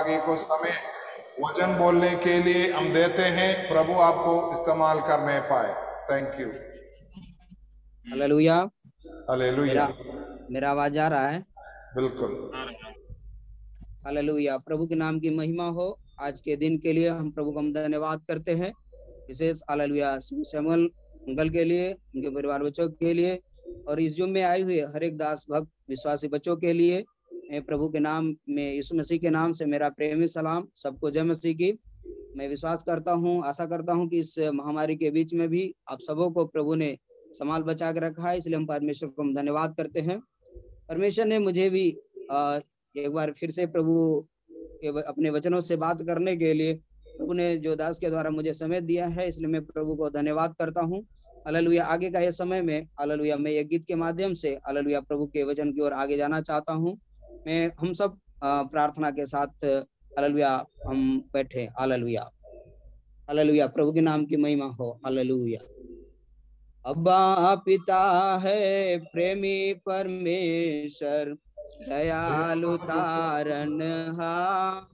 आगे को समय वचन बोलने के लिए हम देते हैं। प्रभु आपको इस्तेमाल करने पाए। Thank you. हालेलुया। हालेलुया। मेरा आवाज आ रहा है? बिल्कुल। हालेलुया। प्रभु के नाम की महिमा हो। आज के दिन के लिए हम प्रभु का हम धन्यवाद करते हैं। विशेष हालेलुया शैमुअल अंकल के लिए, उनके परिवार बच्चों के लिए, और इस जूम में आए हुए हर एक दास भक्त विश्वासी बच्चों के लिए मैं प्रभु के नाम में, यीशु मसीह के नाम से मेरा प्रेमी सलाम। सबको जय मसीह की। मैं विश्वास करता हूँ, आशा करता हूँ कि इस महामारी के बीच में भी आप सबों को प्रभु ने संभाल बचा के रखा है, इसलिए हम परमेश्वर को हम धन्यवाद करते हैं। परमेश्वर ने मुझे भी एक बार फिर से प्रभु के अपने वचनों से बात करने के लिए प्रभु ने जो दास के द्वारा मुझे समय दिया है, इसलिए मैं प्रभु को धन्यवाद करता हूँ। हालेलुया। आगे का ये समय में हालेलुया मैं एक गीत के माध्यम से हालेलुया प्रभु के वचन की ओर आगे जाना चाहता हूँ। मैं हम सब प्रार्थना के साथ हालेलुया हम बैठे। हालेलुया। हालेलुया। प्रभु के नाम की महिमा हो। हालेलुया। अब्बा पिता है प्रेमी परमेश्वर, दयालु तारनहार,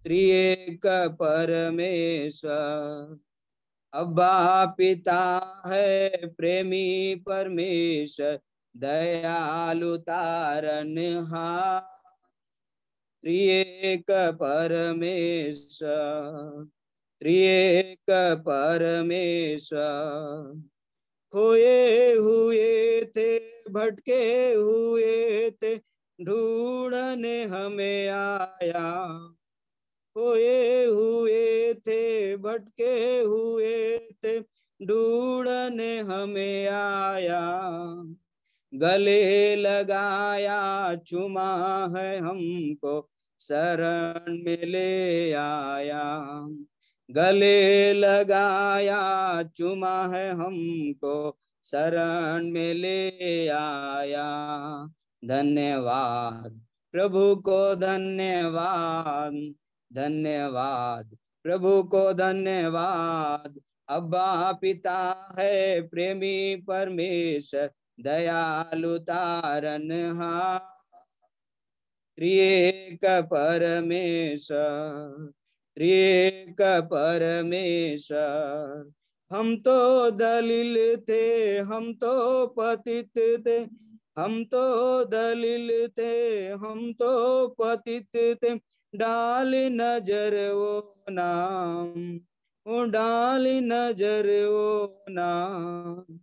त्रिएक परमेश्वर। अब्बा पिता है प्रेमी परमेश्वर, दयालु तारनहार, त्रिएक परमेश्वर, त्रिएक परमेश्वर। खोए हुए थे, भटके हुए थे, ढूंढने हमें आया। खोए हुए थे, भटके हुए थे, ढूंढने हमें आया। गले लगाया, चुमा है हमको, शरण में ले आया। गले लगाया, चुमा है हमको, शरण में ले आया। धन्यवाद प्रभु को, धन्यवाद, धन्यवाद प्रभु को, धन्यवाद। अब्बा पिता है प्रेमी परमेश्वर, दयालु तारनहार, त्रिएक परमेश्वर, त्रिएक परमेश्वर। हम तो दलील थे, हम तो पतित थे, हम तो दलील थे, हम तो पतित थे, डाल नजर वो नाम, वो डाल नजर वो नाम।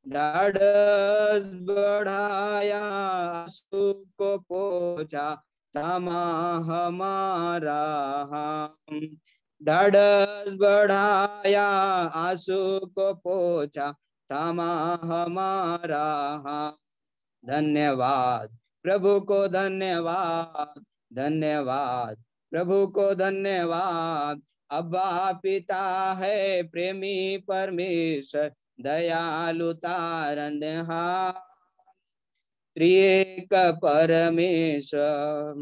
ढाढ़स बढ़ाया, आंसू को पोंछा, थामा हमारा हम। ढाढ़स बढ़ाया, आंसू को पोंछा, थामा हमारा हम। धन्यवाद प्रभु को, धन्यवाद, धन्यवाद प्रभु को, धन्यवाद। अब्बा पिता है प्रेमी परमेश्वर, दयालु तारनहार, त्रिएक परमेश्वर,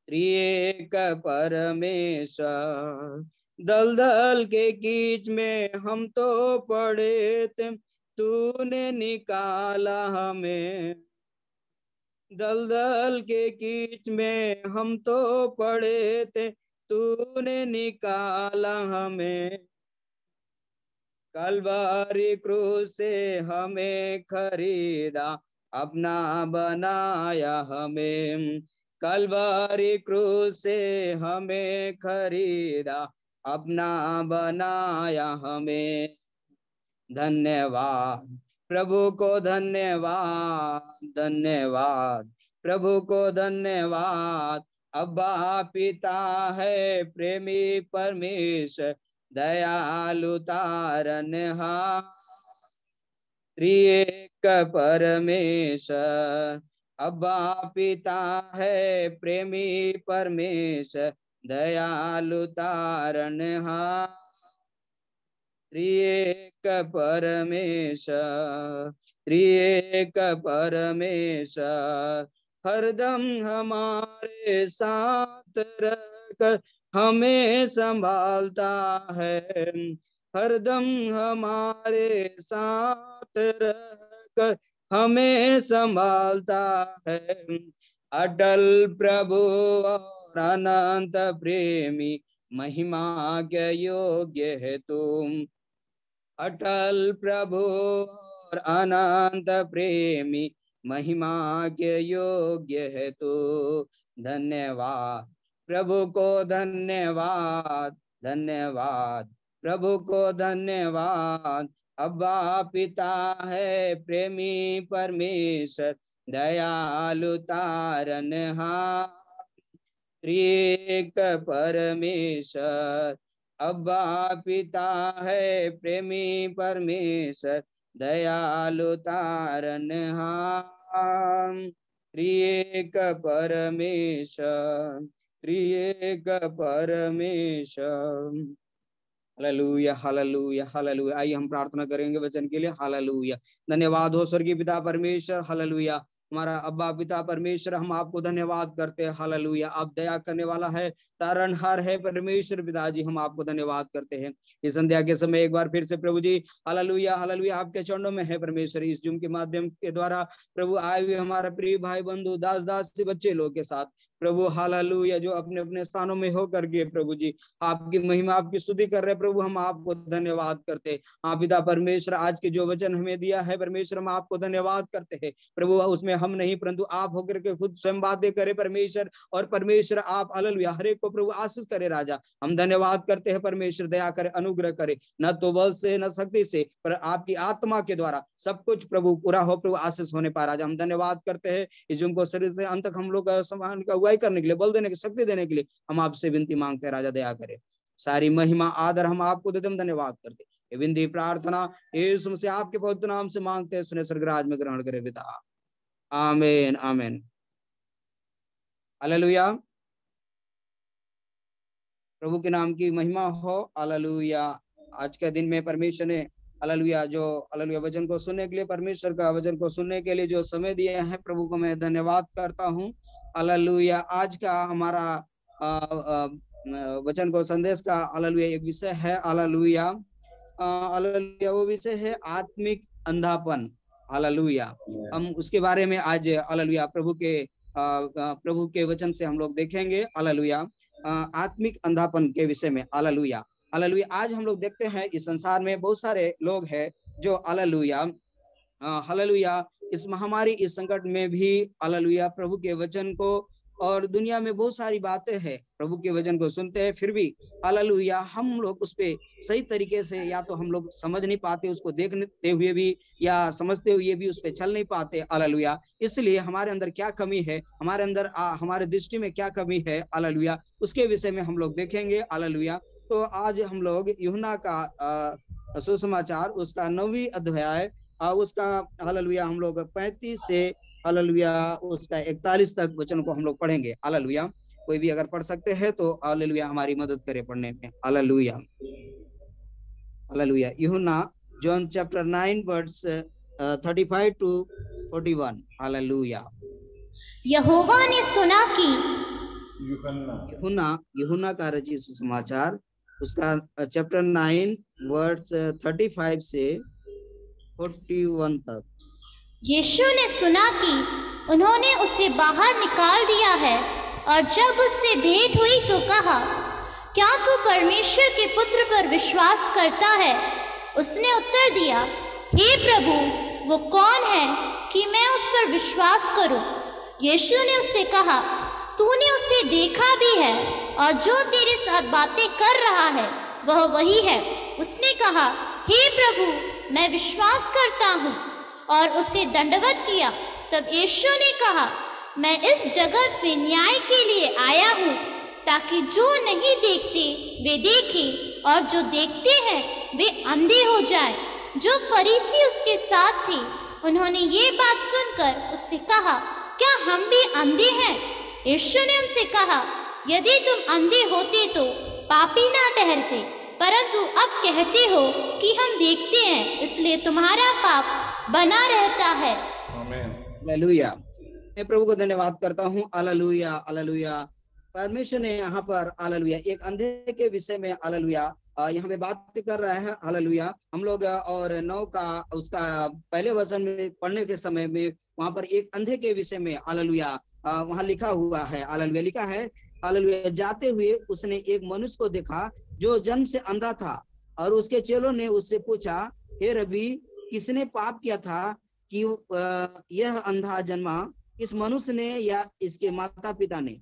त्रिएक परमेश्वर। दलदल के कीच में हम तो पड़े थे, तूने निकाला हमें। दलदल के कीच में हम तो पड़े थे, तूने निकाला हमें। कलवरी क्रूस से हमें खरीदा, अपना बनाया हमें। कलवरी क्रूस से हमें खरीदा, अपना बनाया हमें। धन्यवाद प्रभु को, धन्यवाद, धन्यवाद प्रभु को, धन्यवाद। अब्बा पिता है प्रेमी परमेश्वर, दयालु तारनहार, त्रिएक परमेश्वर। अब्बा पिता है प्रेमी परमेश्वर, दयालु तारनहार, त्रिएक परमेश्वर, त्रिएक परमेश्वर। हरदम हमारे साथ रहकर हमें संभालता है। हरदम हमारे साथ रहकर हमें संभालता है। अटल प्रभु और अनंत प्रेमी, महिमा के योग्य है तुम। अटल प्रभु और अनंत प्रेमी, महिमा के योग्य है तू। धन्यवाद प्रभु को, धन्यवाद धन्यवाद प्रभु को, धन्यवाद। अब्बा पिता है प्रेमी परमेश्वर, दयालु तारनहार, त्रिएक परमेश्वर। अब्बा पिता है प्रेमी परमेश्वर, दयालु तारनहार, त्रिएक परमेश्वर, त्रिएक परमेश्वर। Hallelujah hallelujah hallelujah. आइए हम प्रार्थना करेंगे वचन के लिए। हालेलुया। धन्यवाद हो स्वर्गीय पिता परमेश्वर। हालेलुया। हमारा अब्बा पिता परमेश्वर, हम आपको धन्यवाद करते हैं। हालेलुया। आप दया करने वाला है, तारणहार है परमेश्वर पिताजी, हम आपको धन्यवाद करते हैं। इस संध्या के समय एक बार फिर से प्रभु जी हालेलुया हालेलुया आपके चरणों में है परमेश्वर। इस जूम के माध्यम के द्वारा प्रभु आए हुए हमारा प्रिय भाई बंधु दास दास से बच्चे लोग के साथ प्रभु हालेलुया, जो अपने अपने स्थानों में होकर के प्रभु जी आपकी महिमा आपकी स्तुति कर रहे प्रभु, हम आपको धन्यवाद करते हैं। हाँ पिता परमेश्वर, आज के जो वचन हमें दिया है परमेश्वर, हम आपको धन्यवाद करते हैं प्रभु। उसमें हम नहीं परंतु आप होकर के खुद स्वयं बातें करे परमेश्वर। और परमेश्वर आप हालेलुया हर एक को प्रभु आशीष करे राजा। हम धन्यवाद करते हैं परमेश्वर, दया करे अनुग्रह करे, न तो बल से न शक्ति से पर आपकी आत्मा के द्वारा सब कुछ प्रभु पूरा हो प्रभु, आशीष होने पाए राजा। हम धन्यवाद करते हैं इस जुम को शरीर से अंत तक हम लोग सम्मान का अगुवाई करने के लिए, बल देने की शक्ति देने के लिए हम आपसे विनती मांगते हैं राजा, दया करे। सारी महिमा आदर हम आपको देते, हम धन्यवाद करते। ये विनती प्रार्थना यीशु मसीह आपके पवित्र नाम से मांगते हैं, सुने स्वर्गराज में ग्रहण करे पिता। आमीन आमीन। हालेलुया। प्रभु के नाम की महिमा हो। हालेलुया। आज के दिन में परमेश्वर ने हालेलुया जो हालेलुया वचन को सुनने के लिए, परमेश्वर का वचन को सुनने के लिए जो समय दिया है प्रभु को मैं धन्यवाद करता हूँ। हालेलुया। आज का हमारा वचन को संदेश का हालेलुया एक विषय है। हालेलुया हालेलुया वो विषय है आत्मिक अंधापन। हालेलुया। हम उसके बारे में आज हालेलुया प्रभु के वचन से हम लोग देखेंगे। हालेलुया आत्मिक अंधापन के विषय में। हालेलुया हालेलुया। आज हम लोग देखते हैं इस संसार में बहुत सारे लोग हैं जो हालेलुया हालेलुया इस महामारी इस संकट में भी हालेलुया प्रभु के वचन को, और दुनिया में बहुत सारी बातें हैं प्रभु के वचन को सुनते हैं, फिर भी हालेलुया हम लोग उस पे सही तरीके से या तो हम लोग समझ नहीं पाते, उसको देखते हुए भी या समझते हुए भी उस पे चल नहीं पाते। हालेलुया। इसलिए हमारे अंदर क्या कमी है, हमारे अंदर हमारे दृष्टि में क्या कमी है, हालेलुया उसके विषय में हम लोग देखेंगे। हालेलुया। तो आज हम लोग यूहन्ना का सुसमाचार उसका 9वीं अध्याय उसका हालेलुया हम लोग 35 से हालेलुया उसका 41 तक वचन को हम लोग पढ़ेंगे। हालेलुया। कोई भी अगर पढ़ सकते हैं तो हालेलुया हमारी मदद करे पढ़ने में। हालेलुया हालेलुया। यूहन्ना जॉन चैप्टर 9 वर्स 35 to 41। हालेलुया। यहोवा ने सुना कि यूहन्ना का रचित सुसमाचार उसका चैप्टर 9 वर्स 35 से 41 तक। यीशु ने सुना कि उन्होंने उसे बाहर निकाल दिया है, और जब उससे भेंट हुई तो कहा, क्या तू परमेश्वर के पुत्र पर विश्वास करता है? उसने उत्तर दिया, हे प्रभु, वो कौन है कि मैं उस पर विश्वास करूं? यीशु ने उससे कहा, तूने उसे देखा भी है, और जो तेरे साथ बातें कर रहा है वह वही है। उसने कहा, हे प्रभु, मैं विश्वास करता हूँ, और उसे दंडवत किया। तब यीशु ने कहा, मैं इस जगत में न्याय के लिए आया हूँ, ताकि जो नहीं देखते वे देखें, और जो देखते हैं वे अंधे हो जाएं। जो फरीसी उसके साथ थे उन्होंने ये बात सुनकर उससे कहा, क्या हम भी अंधे हैं? यीशु ने उनसे कहा, यदि तुम अंधे होते तो पापी ना ठहरते, परंतु अब कहते हो कि हम देखते हैं, इसलिए तुम्हारा पाप बना रहता है। हालेलुया। मैं प्रभु को धन्यवाद करता हूँ। Hallelujah hallelujah. परमेश्वर ने यहाँ पर हालेलुया एक अंधे के विषय में हालेलुया यहाँ पे बात कर रहा है। हालेलुया हम लोग और 9 का उसका पहले वचन में पढ़ने के समय में वहां पर एक अंधे के विषय में हालेलुया वहां लिखा हुआ है, हालेलुया लिखा है, हालेलुया, जाते हुए उसने एक मनुष्य को देखा जो जन्म से अंधा था, और उसके चेलों ने उससे पूछा, हे रबी, किसने पाप किया था कि यह अंधा जन्मा, इस मनुष्य ने या इसके माता पिता ने?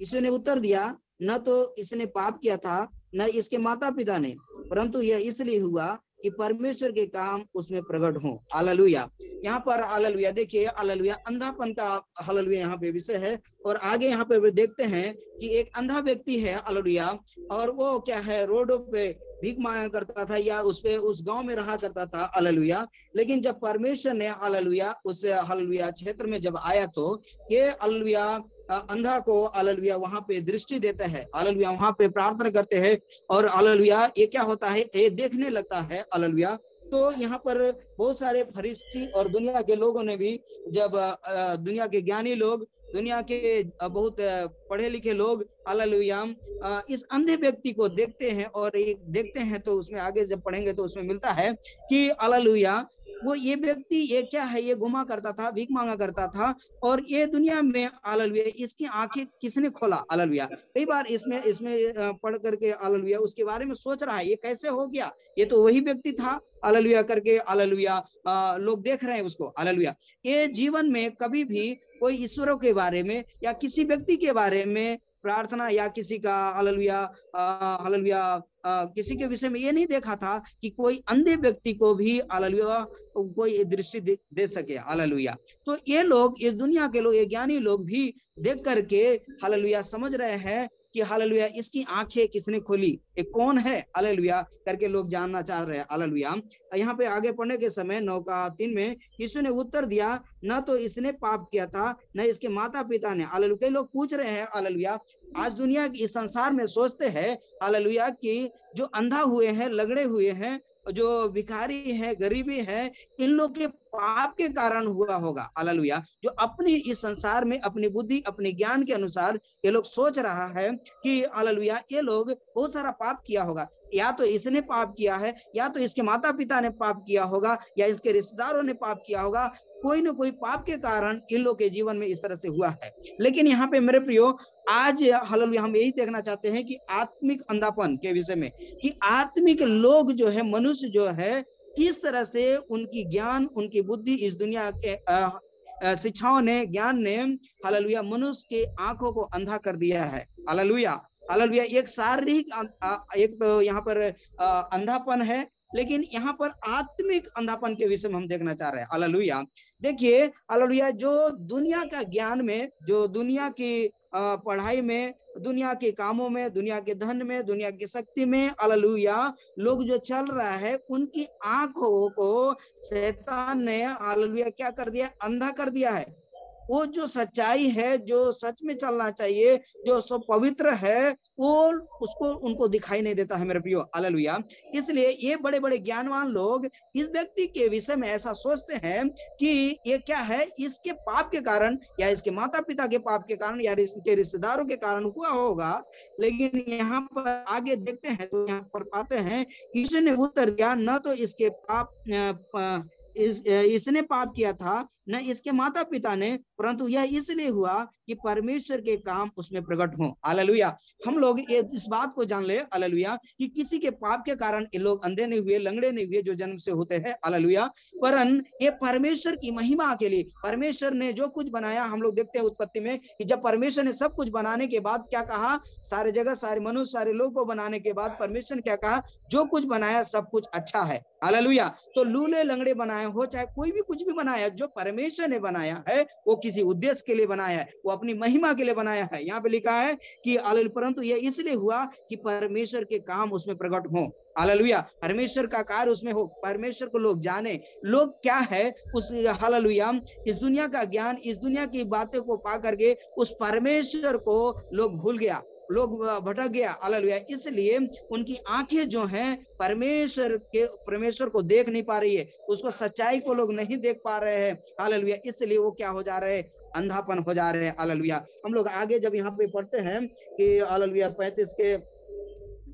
यीशु ने उत्तर दिया, न तो इसने पाप किया था न इसके माता पिता ने, परंतु यह इसलिए हुआ कि परमेश्वर के काम उसमें प्रकट हो। हालेलुया। यहाँ पर हालेलुया देखिए, हालेलुया अंधापन का हालेलुया यहाँ पे विषय है। और आगे यहाँ पे देखते हैं कि एक अंधा व्यक्ति है, हालेलुया, और वो क्या है, रोडों पे भीख मांगा करता था या उस गांव में रहा करता था, हालेलुया। लेकिन जब परमेश्वर ने हालेलुया उस हालेलुया क्षेत्र में जब आया, तो ये हालेलुया अंधा को हालेलुया वहां पे दृष्टि देता है, हालेलुया वहां पे प्रार्थना करते हैं, और हालेलुया ये क्या होता है, ये देखने लगता है, हालेलुया। तो यहाँ पर बहुत सारे फरीसी और दुनिया के लोगों ने भी, जब दुनिया के ज्ञानी लोग, दुनिया के बहुत पढ़े लिखे लोग, हालेलुया, इस अंधे व्यक्ति को देखते हैं, और देखते हैं तो उसमें आगे जब पढ़ेंगे तो उसमें मिलता है कि हालेलुया वो ये व्यक्ति, ये क्या है, ये घुमा करता था, भीख मांगा करता था, और ये दुनिया में हालेलुया इसकी आंखें किसने खोला? हालेलुया। कई बार इसमें पढ़ करके हालेलुया उसके बारे में सोच रहा है, ये कैसे हो गया, ये तो वही व्यक्ति था, हालेलुया करके हालेलुया लोग देख रहे हैं उसको, हालेलुया। ये जीवन में कभी भी कोई ईश्वरों के बारे में या किसी व्यक्ति के बारे में प्रार्थना या किसी का हालेलुया हालेलुया किसी के विषय में ये नहीं देखा था कि कोई अंधे व्यक्ति को भी हालेलुया कोई दृष्टि दे सके, हालेलुया। तो ये लोग, इस दुनिया के लोग, ये ज्ञानी लोग भी देख करके हालेलुया समझ रहे हैं कि हालेलुया इसकी आंखें किसने खोली, ये कौन है, हालेलुया करके लोग जानना चाह रहे हैं, हालेलुया। यहाँ पे आगे पढ़ने के समय 9:3 में यीशु ने उत्तर दिया, न तो इसने पाप किया था न इसके माता पिता ने। हालेलुया। कई लोग पूछ रहे हैं, हालेलुया, आज दुनिया की इस संसार में सोचते हैं, हालेलुया, कि जो अंधा हुए हैं, लगड़े हुए हैं, जो भिखारी है, गरीबी है, इन लोग के पाप के कारण हुआ होगा, हालेलुया। जो अपनी इस संसार में अपनी बुद्धि, अपने ज्ञान के अनुसार ये लोग सोच रहा है कि हालेलुया ये लोग बहुत सारा पाप किया होगा, या तो इसने पाप किया है, या तो इसके माता पिता ने पाप किया होगा, या इसके रिश्तेदारों ने पाप किया होगा, कोई ना कोई पाप के कारण इन लोग के जीवन में इस तरह से हुआ है। लेकिन यहाँ पे मेरे प्रियो, आज हालेलुया हम यही देखना चाहते हैं कि आत्मिक अंधापन के विषय में, कि आत्मिक लोग जो है, मनुष्य जो है, किस तरह से उनकी ज्ञान, उनकी बुद्धि, इस दुनिया के शिक्षाओं ने, ज्ञान ने हालेलुया मनुष्य के आंखों को अंधा कर दिया है, हालेलुया। हालेलुया एक शारीरिक एक तो यहाँ पर अंधापन है, लेकिन यहाँ पर आत्मिक अंधापन के विषय में हम देखना चाह रहे हैं, हालेलुया। देखिए हालेलुया, जो दुनिया का ज्ञान में, जो दुनिया की पढ़ाई में, दुनिया के कामों में, दुनिया के धन में, दुनिया की शक्ति में, हालेलुया लोग जो चल रहा है, उनकी आंखों को शैतान ने हालेलुया क्या कर दिया? अंधा कर दिया है। वो जो सच्चाई है, जो सच में चलना चाहिए, जो सब पवित्र है, वो उसको उनको दिखाई नहीं देता है मेरे प्रियो, हालेलुया। इसलिए ये बड़े बड़े ज्ञानवान लोग इस व्यक्ति के विषय में ऐसा सोचते हैं कि ये क्या है, इसके पाप के कारण, या इसके माता पिता के पाप के कारण, या इसके रिश्तेदारों के कारण हुआ होगा। लेकिन यहाँ पर आगे देखते हैं तो यहाँ पर पाते हैं, यीशु ने उत्तर दिया, न तो इसके पाप इसने पाप किया था, न इसके माता पिता ने, परंतु यह इसलिए हुआ कि परमेश्वर के काम उसमें प्रकट हो, हालेलुया। हम लोग ये इस बात को जान ले, हालेलुया, कि किसी के पाप के कारण ये लोग अंधे नहीं हुए, लंगड़े नहीं हुए, जो जन्म से होते हैं, हालेलुया, परन ये परमेश्वर की महिमा के लिए, परमेश्वर ने जो कुछ बनाया, हम लोग देखते हैं उत्पत्ति में कि जब परमेश्वर ने सब कुछ बनाने के बाद क्या कहा, सारे जगह, सारे मनुष्य, सारे लोग को बनाने के बाद परमेश्वर ने क्या कहा, जो कुछ बनाया सब कुछ अच्छा है, हालेलुया। तो लूले लंगड़े बनाए हो, चाहे कोई भी कुछ भी बनाया, जो परमेश्वर ने बनाया है वो किसी उद्देश्य के लिए बनाया है, वो अपनी महिमा के लिए बनाया है। यहाँ पे लिखा है कि परंतु यह इसलिए हुआ कि परमेश्वर के काम उसमें प्रकट हो, हालेलुया। परमेश्वर का कार्य उसमें हो, परमेश्वर को लोग जाने, लोग क्या है उस, हालेलुया, इस दुनिया का ज्ञान, इस दुनिया की बातें को पा करके उस परमेश्वर को लोग भूल गया, लोग भटक गया, हालेलुया। इसलिए उनकी आंखें जो हैं परमेश्वर को देख नहीं पा रही है, उसको सच्चाई को लोग नहीं देख पा रहे हैं, हालेलुया। इसलिए वो क्या हो जा रहे हैं, अंधापन हो जा रहे हैं, हालेलुया। हम लोग आगे जब यहाँ पे पढ़ते हैं कि हालेलुया 35 के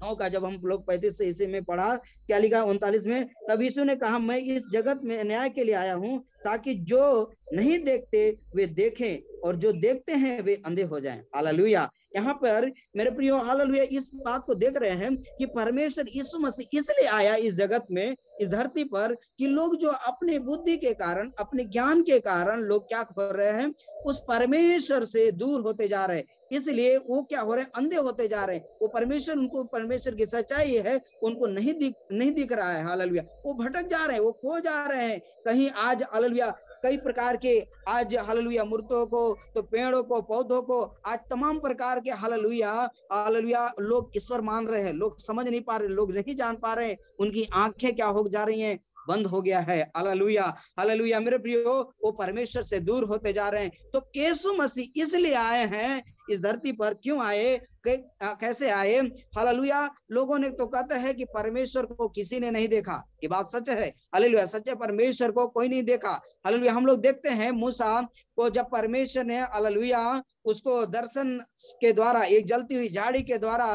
9 का जब हम लोग 35 से इसी में पढ़ा, क्या लिखा 39 में, तब यीशु ने कहा मैं इस जगत में न्याय के लिए आया हूं ताकि जो नहीं देखते वे देखें और जो देखते हैं वे अंधे हो जाएं। हालेलुया। यहाँ पर मेरे प्रियो हालेलुया इस बात को देख रहे हैं कि परमेश्वर यीशु मसीह इसलिए आया इस जगत में, इस धरती पर, कि लोग जो अपने बुद्धि के कारण, अपने ज्ञान के कारण लोग क्या कर रहे हैं, उस परमेश्वर से दूर होते जा रहे हैं। इसलिए वो क्या हो रहे हैं, अंधे होते जा रहे हैं। वो परमेश्वर, उनको परमेश्वर की सच्चाई है उनको नहीं दिख रहा है। हालेलुया। वो भटक जा रहे हैं, वो खो जा रहे हैं कहीं। आज हालेलुया कई प्रकार के आज हालेलुया मूर्तों को, तो पेड़ों को, पौधों को, आज तमाम प्रकार के हालेलुया हालेलुया लोग ईश्वर मान रहे हैं। लोग समझ नहीं पा रहे, लोग नहीं जान पा रहे हैं, उनकी आंखें क्या हो जा रही हैं, बंद हो गया है। हालेलुया हालेलुया मेरे प्रियो, वो परमेश्वर से दूर होते जा रहे हैं। तो यीशु मसीह इसलिए आए हैं इस धरती पर। क्यों आए, कैसे आए? हालेलुया। लोगों ने तो कहते हैं कि परमेश्वर को किसी ने नहीं देखा, ये बात सच है। हालेलुया, सच है, परमेश्वर को कोई नहीं देखा। हालेलुया। हम लोग देखते हैं मूसा को जब परमेश्वर ने हालेलुया उसको दर्शन के द्वारा, एक जलती हुई झाड़ी के द्वारा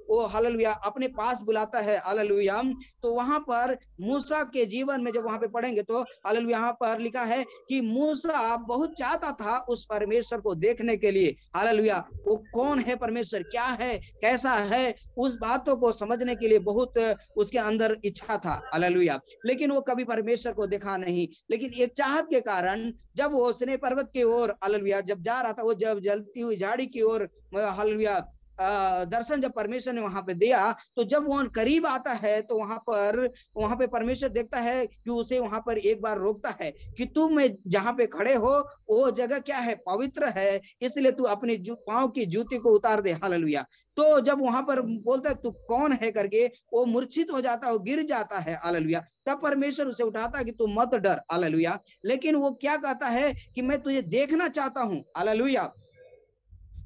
वो हालेलुया अपने पास बुलाता है। हालेलुया। तो वहां पर मूसा के जीवन में जब वहां पे पढ़ेंगे तो हालेलुया यहाँ पर लिखा है कि मूसा बहुत चाहता था उस परमेश्वर को देखने के लिए। हालेलुया। वो कौन है परमेश्वर, क्या है, कैसा है, उस बातों को समझने के लिए बहुत उसके अंदर इच्छा था। हालेलुया। लेकिन वो कभी परमेश्वर को देखा नहीं। लेकिन एक चाहत के कारण जब वो सिनै पर्वत की ओर हालेलुया जब जा रहा था, वो जब जलती हुई झाड़ी की ओर हालेलुया दर्शन जब परमेश्वर ने वहां पे दिया, तो जब वो करीब आता है तो वहां पे परमेश्वर देखता है कि उसे वहां पर एक बार रोकता है कि तुम जहां पे खड़े हो वो जगह क्या है, पवित्र है, इसलिए तू अपनी पांव की जूती को उतार दे। हालेलुया। तो जब वहां पर बोलता है तू कौन है करके, वो मूर्छित हो जाता है, वो गिर जाता है। हालेलुया। तब परमेश्वर उसे उठाता है कि तू मत डर। हालेलुया। लेकिन वो क्या कहता है कि मैं तुझे देखना चाहता हूं। हालेलुया।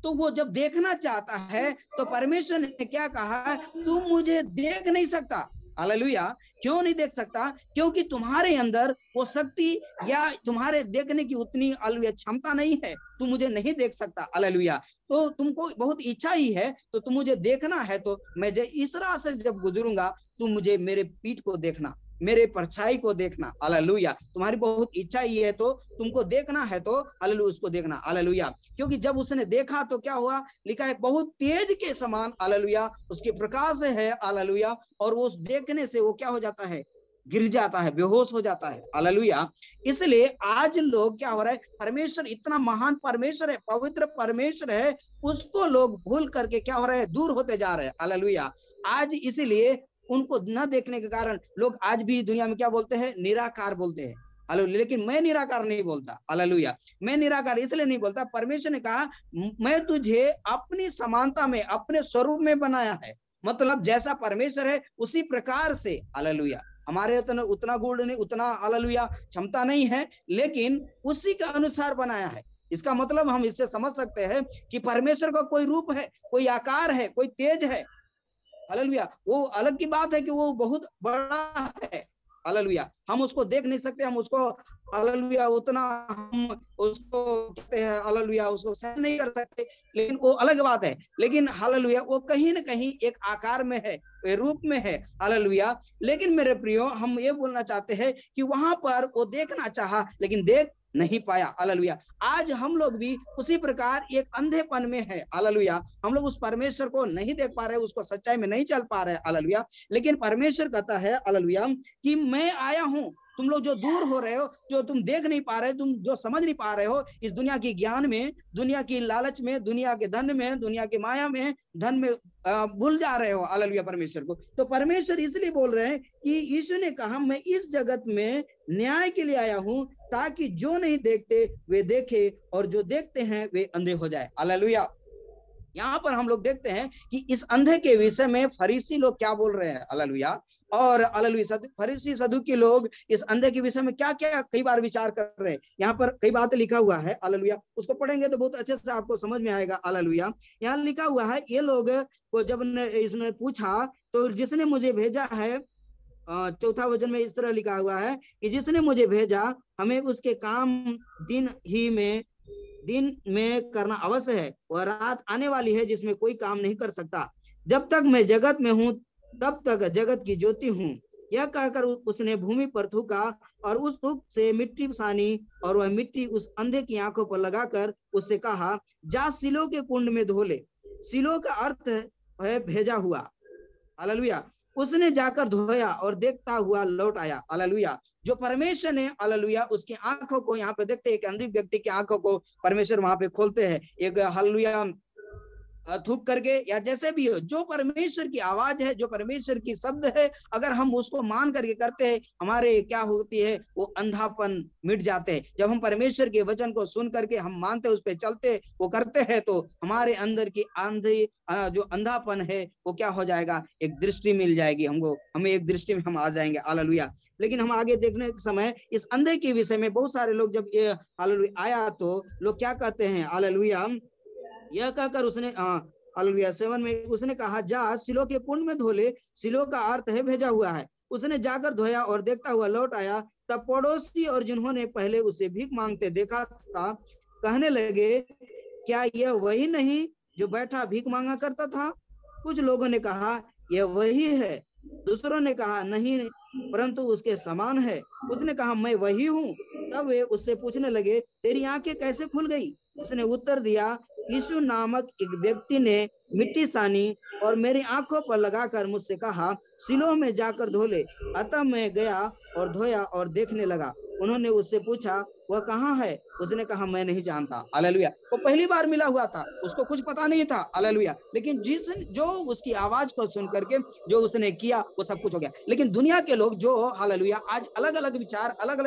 तो वो जब देखना चाहता है तो परमेश्वर ने क्या कहा, तू मुझे देख नहीं सकता। हालेलुया। क्यों नहीं देख सकता? क्योंकि तुम्हारे अंदर वो शक्ति या तुम्हारे देखने की उतनी हालेलुया क्षमता नहीं है, तू मुझे नहीं देख सकता। हालेलुया। तो तुमको बहुत इच्छा ही है, तो तुम मुझे देखना है, तो मैं इस राह से जब गुजरूंगा तुम मुझे मेरे पीठ को देखना, मेरे परछाई को देखना। हालेलुया। तुम्हारी बहुत इच्छा ही है तो तुमको देखना है, तो हालेलुया उसको देखना। हालेलुया। क्योंकि जब उसने देखा तो क्या हुआ, लिखा है बहुत तेज के समान हालेलुया उसके प्रकाश है। हालेलुया। और वो देखने से वो क्या हो जाता है, गिर जाता है, बेहोश हो जाता है। हालेलुया। इसलिए आज लोग क्या हो रहा है, परमेश्वर इतना महान परमेश्वर है, पवित्र परमेश्वर है, उसको लोग भूल करके क्या हो रहा है, दूर होते जा रहे हैं। हालेलुया। आज इसीलिए उनको न देखने के कारण लोग आज भी दुनिया में क्या बोलते हैं, निराकार बोलते हैं। हालेलुया। लेकिन मैं निराकार नहीं बोलता। हालेलुया। मैं निराकार इसलिए नहीं बोलता, परमेश्वर ने कहा मैं तुझे अपनी समानता में, अपने स्वरूप में बनाया है। मतलब जैसा परमेश्वर है उसी प्रकार से। हालेलुया। हमारे उतना गुण नहीं, उतना हालेलुया क्षमता नहीं है, लेकिन उसी के अनुसार बनाया है। इसका मतलब हम इससे समझ सकते हैं कि परमेश्वर का कोई रूप है, कोई आकार है, कोई तेज है। हालेलुया। वो अलग की बात है कि वो बहुत बड़ा है। हालेलुया। हम उसको देख नहीं सकते, हम उसको हालेलुया उतना हम उसको कहते हैं हालेलुया उसको सहन नहीं कर सकते, लेकिन वो अलग बात है। लेकिन हालेलुया वो कहीं ना कहीं एक आकार में है, रूप में है। हालेलुया। लेकिन मेरे प्रियो हम ये बोलना चाहते हैं कि वहां पर वो देखना चाहा लेकिन देख नहीं पाया। हालेलुया। आज हम लोग भी उसी प्रकार एक अंधेपन में है। हालेलुया। हम लोग उस परमेश्वर को नहीं देख पा रहे, उसको सच्चाई में नहीं चल पा रहे। हालेलुया। लेकिन परमेश्वर कहता है हालेलुया कि मैं आया हूं। तुम लोग जो दूर हो रहे हो, जो तुम देख नहीं पा रहे, तुम जो समझ नहीं पा रहे हो, इस दुनिया की ज्ञान में, दुनिया की लालच में, दुनिया के धन में, दुनिया की माया में, धन में भूल जा रहे हो हालेलुया परमेश्वर को। तो परमेश्वर इसलिए बोल रहे हैं कि यीशु ने कहा मैं इस जगत में न्याय के लिए आया हूं ताकि जो नहीं देखते वे देखे और जो देखते हैं वे अंधे हो जाए। हालेलुया। यहाँ पर हम लोग देखते हैं कि इस अंधे के विषय में फरीसी लोग क्या बोल रहे हैं। हालेलुया। और हालेलुया फरीसी सदूकी लोग इस अंधे के विषय में क्या क्या कई बार विचार कर रहे हैं। यहाँ पर कई बातें लिखा हुआ है। हालेलुया। उसको पढ़ेंगे तो बहुत अच्छे से आपको समझ में आएगा। हालेलुया। यहाँ लिखा हुआ है, ये लोग को जब इसने पूछा तो जिसने मुझे भेजा है, चौथा वचन में इस तरह लिखा हुआ है कि जिसने मुझे भेजा हमें उसके काम दिन में करना अवश्य है, वह रात आने वाली है जिसमें कोई काम नहीं कर सकता। जब तक मैं जगत में हूँ तब तक जगत की ज्योति हूँ। यह कहकर उसने भूमि पर थूका और उस थूक से मिट्टी सानी और वह मिट्टी उस अंधे की आंखों पर लगाकर उससे कहा, जा सिलो के कुंड में धो ले। सिलो का अर्थ है भेजा हुआ। हालेलुया। उसने जाकर धोया और देखता हुआ लौट आया। हालेलुया। जो परमेश्वर ने हालेलुया उसकी आंखों को, यहाँ पे देखते हैं कि अंधे व्यक्ति की आंखों को परमेश्वर वहां पे खोलते हैं, एक हालेलुया थूक करके या जैसे भी हो। जो परमेश्वर की आवाज है, जो परमेश्वर की शब्द है, अगर हम उसको मान करके करते हैं, हमारे क्या होती है, वो अंधापन मिट जाते हैं। जब हम परमेश्वर के वचन को सुन करके हम मानते, उस पर चलते, वो करते हैं, तो हमारे अंदर की आंधी जो अंधापन है वो क्या हो जाएगा, एक दृष्टि मिल जाएगी हमको, हमें एक दृष्टि में हम आ जाएंगे। हालेलुया। लेकिन हम आगे देखने के समय इस अंधे के विषय में बहुत सारे लोग जब ये हालेलुया आया तो लोग क्या कहते हैं, हालेलुया, यह कहकर उसने हालेलुया 7 में उसने कहा, जा सिलो के कुंड में धो ले। सिलो का अर्थ है भेजा हुआ है। उसने जाकर धोया और देखता हुआ लौट आया। तब पड़ोसी और जिन्होंने पहले उसे भीख मांगते देखा था कहने लगे, क्या यह वही नहीं जो बैठा भीख मांगा करता था? कुछ लोगों ने कहा, यह वही है। दूसरों ने कहा, नहीं, परंतु उसके समान है। उसने कहा, मैं वही हूँ। तब वे उससे पूछने लगे, तेरी आंखें कैसे खुल गई? उसने उत्तर दिया, यीशु नामक एक व्यक्ति ने मिट्टी सानी और मेरी आंखों पर लगाकर मुझसे कहा, सिलोह में जाकर धो ले। अतः मैं गया और धोया और देखने लगा। उन्होंने उससे पूछा, वह कहाँ है? उसने कहा, मैं नहीं जानता। हालेलुया। वो पहली बार मिला हुआ था, उसको कुछ पता नहीं था। हालेलुया। लेकिन जो उसकी आवाज को सुन करके जो उसने किया वो सब कुछ हो गया। लेकिन दुनिया के लोग जो हालेलुया आज अलग अलग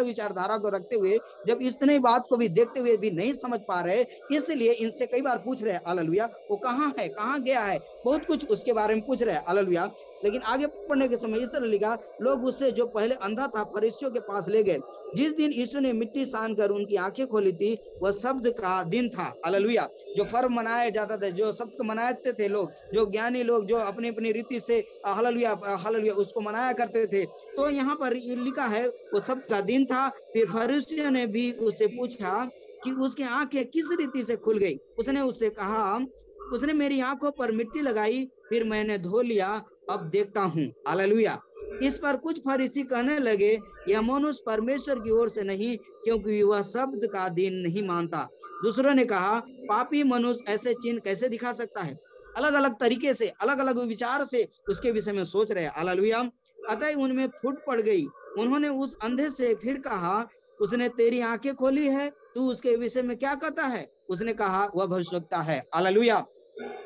विचारधारा को रखते हुए जब इतने बात को भी देखते हुए भी नहीं समझ पा रहे, इसलिए इनसे कई बार पूछ रहे, हालेलुया, वो कहाँ है, कहाँ गया है, बहुत कुछ उसके बारे में पूछ रहे। हालेलुया। लेकिन आगे पढ़ने के समय इस तरह लिखा, लोग उससे जो पहले अंधा था फरीसियों के पास ले गए। जिस दिन यीशु ने मिट्टी सान कर उनकी आंखें खोली थी वह शब्द का दिन था। हालेलुया। जो पर्व मनाया जाता था, जो शब्द को मनाते थे लोग, जो ज्ञानी लोग जो अपनी अपनी रीति से हालेलुया हालेलुया उसको मनाया करते थे। तो यहाँ पर लिखा है वो शब्द का दिन था। फिर फरीसियों ने भी उससे पूछा कि उसकी आंखें किस रीति से खुल गई। उसने उससे कहा, उसने मेरी आंखों पर मिट्टी लगाई, फिर मैंने धो लिया, अब देखता हूँ। हालेलुया। इस पर कुछ फरीसी कहने लगे, यह मनुष्य परमेश्वर की ओर से नहीं, क्योंकि वह शब्द का दिन नहीं मानता। दूसरों ने कहा, पापी मनुष्य ऐसे चिन्ह कैसे दिखा सकता है? अलग अलग तरीके से, अलग अलग विचार से उसके विषय में सोच रहे। हालेलुया। अतः उनमें फूट पड़ गई। उन्होंने उस अंधे से फिर कहा, उसने तेरी आंखें खोली है, तू उसके विषय में क्या कहता है? उसने कहा, वह भविष्यवक्ता है। हालेलुया।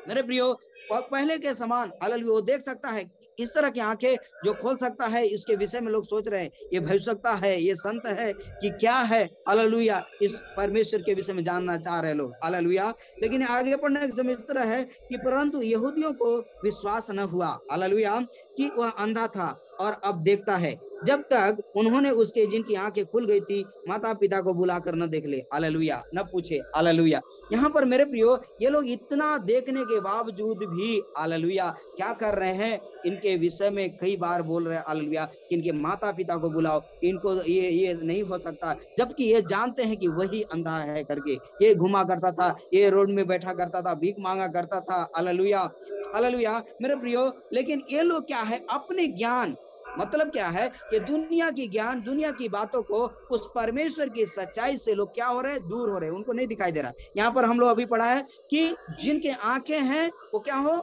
मेरे प्रियो, पहले के समान हालेलुया वो देख सकता है। इस तरह की आंखें जो खोल सकता है, इसके विषय में लोग सोच रहे हैं, ये भविष्यवक्ता है, ये संत है कि क्या है? हालेलुया। इस परमेश्वर के विषय में जानना चाह रहे लोग। हालेलुया। लेकिन आगे पढ़ने के समय इस तरह है कि परंतु यहूदियों को विश्वास न हुआ, हालेलुया, कि वह अंधा था और अब देखता है, जब तक उन्होंने उसके जिनकी आंखें खुल गई थी माता पिता को बुलाकर न देख ले। हालेलुया। न पूछे। हालेलुया। यहाँ पर मेरे प्रियो, ये लोग इतना देखने के बावजूद भी हालेलुया क्या कर रहे हैं? इनके विषय में कई बार बोल रहे हैं हालेलुया कि इनके माता पिता को बुलाओ, इनको ये नहीं हो सकता, जबकि ये जानते हैं कि वही अंधा है करके। ये घुमा करता था, ये रोड में बैठा करता था, भीख मांगा करता था। हालेलुया। हालेलुया। मेरे प्रियो, लेकिन ये लोग क्या है, अपने ज्ञान, मतलब क्या है कि दुनिया की ज्ञान, दुनिया की बातों को उस परमेश्वर की सच्चाई से लोग क्या हो रहे हैं, दूर हो रहे हैं, उनको नहीं दिखाई दे रहा। यहाँ पर हम लोग अभी पढ़ा है कि जिनके आंखें हैं वो क्या हो,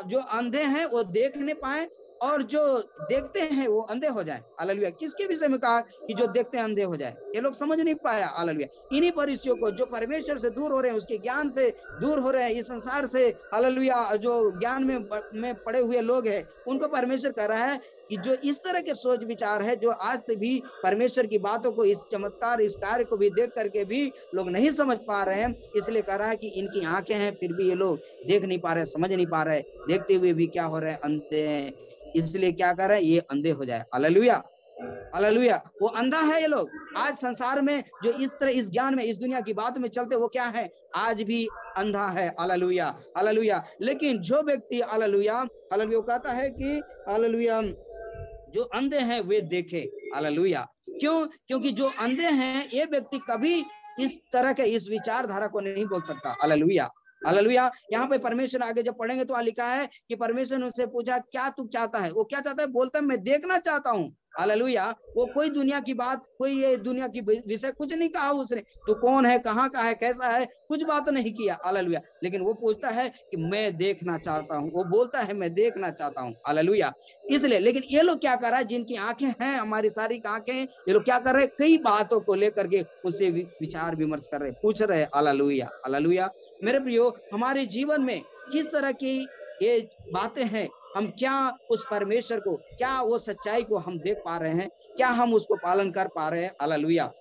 जो अंधे हैं वो देख नहीं पाए और जो देखते हैं वो अंधे हो जाए। हालेलुया। किसके विषय में कहा कि जो देखते हैं अंधे हो जाए? ये लोग समझ नहीं पाया। हालेलुया। इन्हीं फरीसियों को जो परमेश्वर से दूर हो रहे हैं, उसके ज्ञान से दूर हो रहे हैं, इस संसार से हालेलुया जो ज्ञान में पड़े हुए लोग हैं, उनको परमेश्वर कह रहा है कि जो इस तरह के सोच विचार है, जो आज तक भी परमेश्वर की बातों को, इस चमत्कार, इस कार्य को भी देख करके भी लोग नहीं समझ पा रहे हैं, इसलिए कह रहा है कि इनकी आंखें हैं फिर भी ये लोग देख नहीं पा रहे, समझ नहीं पा रहे, देखते हुए भी क्या हो रहे हैं, अंधे हैं। इसलिए क्या कर रहे हैं, ये अंधे हो जाए। हालेलुया। हालेलुया। वो अंधा है। ये लोग आज संसार में जो इस तरह इस ज्ञान में, इस दुनिया की बात में चलते, वो क्या है, आज भी अंधा है। हालेलुया। हालेलुया। लेकिन जो व्यक्ति हालेलुया हालेलुया कहता है कि हालेलुया जो अंधे हैं वे देखे। हालेलुया। क्यों? क्योंकि जो अंधे हैं ये व्यक्ति कभी इस तरह के इस विचारधारा को नहीं बोल सकता। हालेलुया। हालेलुया। यहाँ पे परमेश्वर आगे जब पढ़ेंगे तो लिखा है कि परमेश्वर ने उससे पूछा क्या तू चाहता है। वो क्या चाहता है, बोलता है मैं देखना चाहता हूँ। हालेलुया। वो कोई दुनिया की बात, कोई ये दुनिया की विषय कुछ नहीं कहा उसने, तो कौन है, कहाँ का है, कैसा है, कुछ बात नहीं किया। हालेलुया। लेकिन वो पूछता है कि मैं देखना चाहता हूँ, वो बोलता है मैं देखना चाहता हूँ। हालेलुया। इसलिए लेकिन ये लोग क्या कर रहा है, जिनकी आंखें हैं, हमारी सारी आंखें, ये लोग क्या कर रहे हैं, कई बातों को लेकर के उससे विचार विमर्श कर रहे, पूछ रहे। हालेलुया। हालेलुया। मेरे प्रियो, हमारे जीवन में किस तरह की ये बातें हैं, हम क्या उस परमेश्वर को, क्या वो सच्चाई को हम देख पा रहे हैं, क्या हम उसको पालन कर पा रहे हैं। हालेलुया।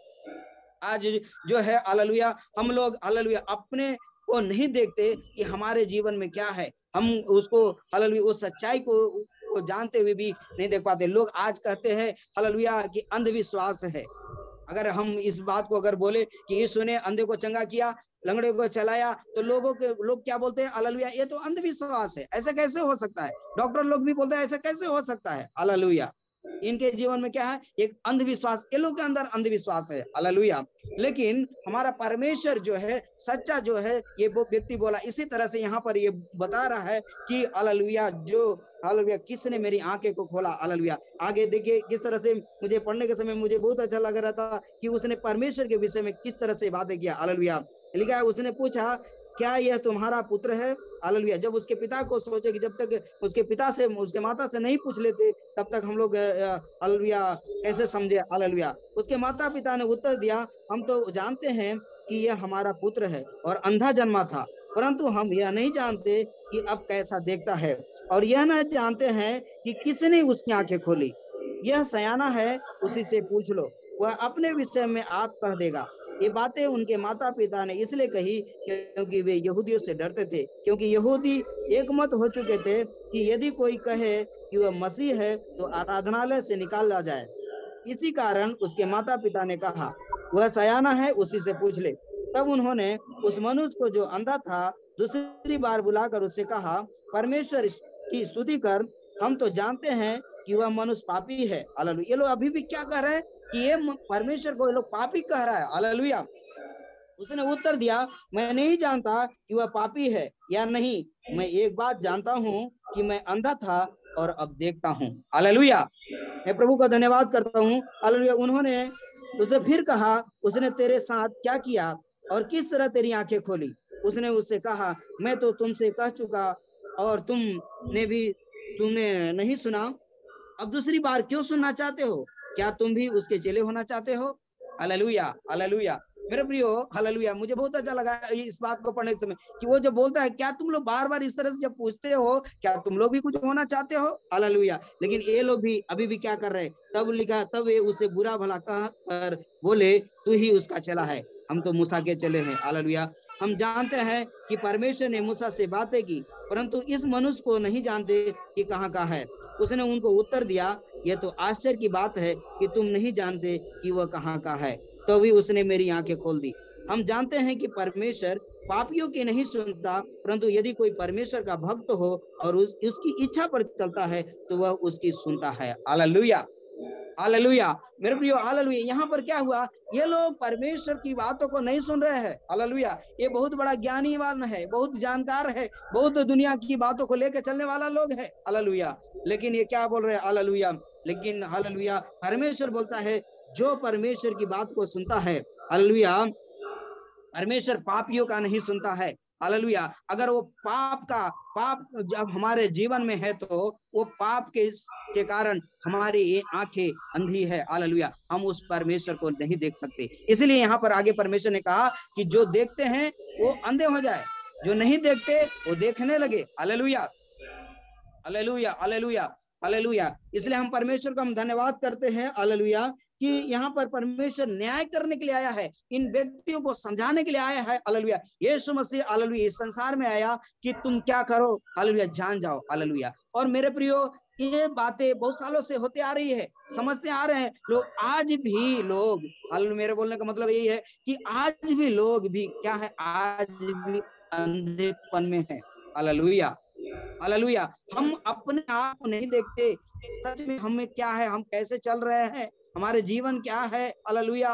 आज जो है हालेलुया, हम लोग हालेलुया अपने को नहीं देखते कि हमारे जीवन में क्या है, हम उसको हालेलुया उस सच्चाई को जानते हुए भी नहीं देख पाते। लोग आज कहते हैं हालेलुया कि अंधविश्वास है। अगर हम इस बात को अगर बोले कि यीशु ने अंधे को चंगा किया, लंगड़े को चलाया, तो लोग क्या बोलते हैं, हालेलुया ये तो अंधविश्वास है, ऐसा कैसे हो सकता है। डॉक्टर लोग भी बोलते हैं ऐसा कैसे हो सकता है। हालेलुया। इनके जीवन में क्या है, एक अंधविश्वास, ये लोग के अंदर अंधविश्वास है। हालेलुया। लेकिन हमारा परमेश्वर जो है, सच्चा जो है, ये वो व्यक्ति बोला। इसी तरह से यहाँ पर ये बता रहा है कि हालेलुया जो हालेलुया किसने मेरी आंखें को खोला। हालेलुया। आगे देखिए किस तरह से मुझे पढ़ने के समय मुझे बहुत अच्छा लग रहा था कि उसने परमेश्वर के विषय में किस तरह से बातें किया। हालेलुया। लिखा है उसने पूछा क्या यह तुम्हारा पुत्र है। हालेलुया। जब उसके पिता को सोचे कि जब तक उसके पिता से, उसके माता से नहीं पूछ लेते तब तक हम लोग हालेलुया कैसे समझे। हालेलुया। उसके माता पिता ने उत्तर दिया हम तो जानते हैं कि यह हमारा पुत्र है और अंधा जन्मा था, परंतु हम यह नहीं जानते कि अब कैसा देखता है, और यह न जानते हैं कि किसने उसकी आंखें खोली। यह सयाना है, उसी से पूछ लो, वह अपने विषय में आप कह देगा। ये बातें उनके माता पिता ने इसलिए कही क्योंकि वे यहूदियों से डरते थे, क्योंकि यहूदी एकमत हो चुके थे कि यदि कोई कहे कि वह मसीह है तो आराधनालय से निकाला जाए। इसी कारण उसके माता पिता ने कहा वह सयाना है, उसी से पूछ ले। तब उन्होंने उस मनुष्य को जो अंधा था दूसरी बार बुलाकर उससे कहा परमेश्वर की स्तुति कर, हम तो जानते हैं कि वह मनुष्य पापी है। हालेलुया। ये लोग अभी भी क्या कह रहे हैं कि ये परमेश्वर को ये लोग पापी कह रहा है। हालेलुया। उसने उत्तर दिया मैं नहीं जानता कि वह पापी है या नहीं, मैं एक बात जानता हूँ कि मैं अंधा था और अब देखता हूँ। हालेलुया। मैं प्रभु का धन्यवाद करता हूँ। हालेलुया। उन्होंने उसे फिर कहा उसने तेरे साथ क्या किया और किस तरह तेरी आंखें खोली। उसने उससे कहा मैं तो तुमसे कह चुका और तुमने नहीं सुना, अब दूसरी बार क्यों सुनना चाहते हो, क्या तुम भी उसके चेले होना चाहते हो। हालेलुया। हालेलुया। मेरे प्रियो हालेलुया, मुझे बहुत अच्छा लगा इस बात को पढ़ने के समय कि वो जब बोलता है क्या तुम लोग बार बार इस तरह से जब पूछते हो क्या तुम लोग भी कुछ होना चाहते हो। हालेलुया। लेकिन ये लोग भी अभी भी क्या कर रहे हैं, तब लिखा तब ये उसे बुरा भला कह कर बोले तू ही उसका चेला है, हम तो मूसा के चले हैं। हालेलुया। हम जानते हैं कि परमेश्वर ने मूसा से बातें की, परंतु इस मनुष्य को नहीं जानते कि कहाँ का है। उसने उनको उत्तर दिया यह तो आश्चर्य की बात है कि तुम नहीं जानते कि वह कहाँ का है, तो भी उसने मेरी आंखें खोल दी। हम जानते हैं कि परमेश्वर पापियों की नहीं सुनता, परंतु यदि कोई परमेश्वर का भक्त हो और उसकी इच्छा पर चलता है तो वह उसकी सुनता है। हालेलुया। हालेलुया। मेरे प्रियो हालेलुया। यहाँ पर क्या हुआ, ये लोग परमेश्वर की बातों को नहीं सुन रहे हैं। हालेलुया। ये बहुत बड़ा ज्ञानीवान है, बहुत जानकार है, बहुत दुनिया की बातों को लेकर चलने वाला लोग है। हालेलुया। लेकिन ये क्या बोल रहे हैं। हालेलुया। लेकिन हालेलुया परमेश्वर बोलता है जो परमेश्वर की बात को सुनता है, हालेलुया, परमेश्वर पापियों का नहीं सुनता है। हालेलुया। अगर वो पाप जब हमारे जीवन में है तो वो पाप के कारण हमारी ये आंखें अंधी है। हालेलुया। हम उस परमेश्वर को नहीं देख सकते। इसलिए यहाँ पर आगे परमेश्वर ने कहा कि जो देखते हैं वो अंधे हो जाए, जो नहीं देखते वो देखने लगे। हालेलुया। हालेलुया। हालेलुया। हालेलुया। इसलिए हम परमेश्वर का हम धन्यवाद करते हैं। हालेलुया कि यहाँ पर परमेश्वर न्याय करने के लिए आया है, इन व्यक्तियों को समझाने के लिए आया है। हालेलुया। यीशु मसीह हालेलुया इस संसार में आया कि तुम क्या करो, हालेलुया, जान जाओ। हालेलुया। और मेरे प्रियो ये बातें बहुत सालों से होते आ रही है, समझते आ रहे हैं लोग, आज भी लोग, हालेलुया, मेरे बोलने का मतलब यही है कि आज भी लोग भी क्या है, आज भी अंधेपन में है। हालेलुया। हालेलुया। हम अपने आप को नहीं देखते सच में हमें क्या है, हम कैसे चल रहे हैं, हमारे जीवन क्या है। हालेलुया।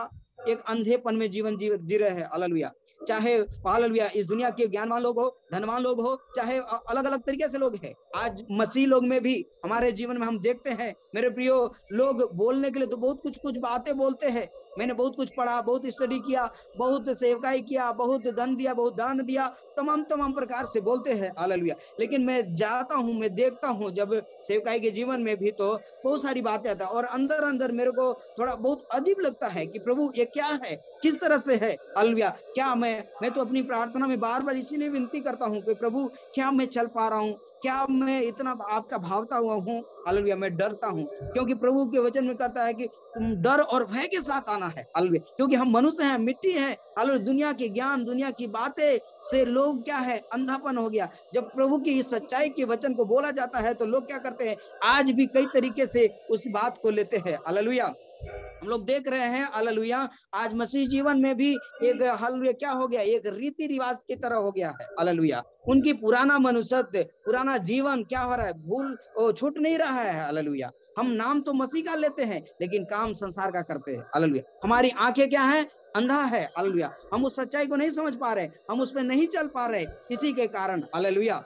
एक अंधेपन में जीवन जी रहे हैं। हालेलुया। चाहे हालेलुया इस दुनिया के ज्ञानवान लोग हो, धनवान लोग हो, चाहे अलग अलग तरीके से लोग हैं, आज मसीह लोग में भी हमारे जीवन में हम देखते हैं मेरे प्रियो, लोग बोलने के लिए तो बहुत कुछ बातें बोलते हैं। मैंने बहुत कुछ पढ़ा, बहुत स्टडी किया, बहुत सेवकाई किया, बहुत धन दिया, बहुत दान दिया, तमाम प्रकार से बोलते हैं। हालेलुया। लेकिन मैं जाता हूँ, मैं देखता हूँ जब सेवकाई के जीवन में भी तो बहुत सारी बातें आता है और अंदर अंदर मेरे को थोड़ा बहुत अजीब लगता है कि प्रभु ये क्या है, किस तरह से है। हालेलुया। क्या मैं तो अपनी प्रार्थना में बार बार इसीलिए विनती करता हूँ कि प्रभु क्या मैं चल पा रहा हूँ, क्या मैं इतना आपका भावता हुआ हूँ। हालेलुया। मैं डरता हूँ क्योंकि प्रभु के वचन में कहता है कि डर और भय के साथ आना है। हालेलुया। क्योंकि हम मनुष्य हैं, मिट्टी है। हालेलुया। दुनिया के ज्ञान, दुनिया की बातें से लोग क्या है, अंधापन हो गया। जब प्रभु की इस सच्चाई के वचन को बोला जाता है तो लोग क्या करते हैं, आज भी कई तरीके से उस बात को लेते हैं। हालेलुया। हम लोग देख रहे हैं हालेलुया, आज मसीह जीवन में भी एक हालेलुया क्या हो गया, एक रीति रिवाज की तरह हो गया है। हालेलुया। उनकी पुराना मनुष्यत्व, पुराना जीवन क्या हो रहा है, भूल छूट नहीं रहा है। हालेलुया। हम नाम तो मसीह का लेते हैं लेकिन काम संसार का करते हैं। हालेलुया। हमारी आंखें क्या है, अंधा है। हालेलुया। हम उस सच्चाई को नहीं समझ पा रहे, हम उस पर नहीं चल पा रहे इसी के कारण। हालेलुया।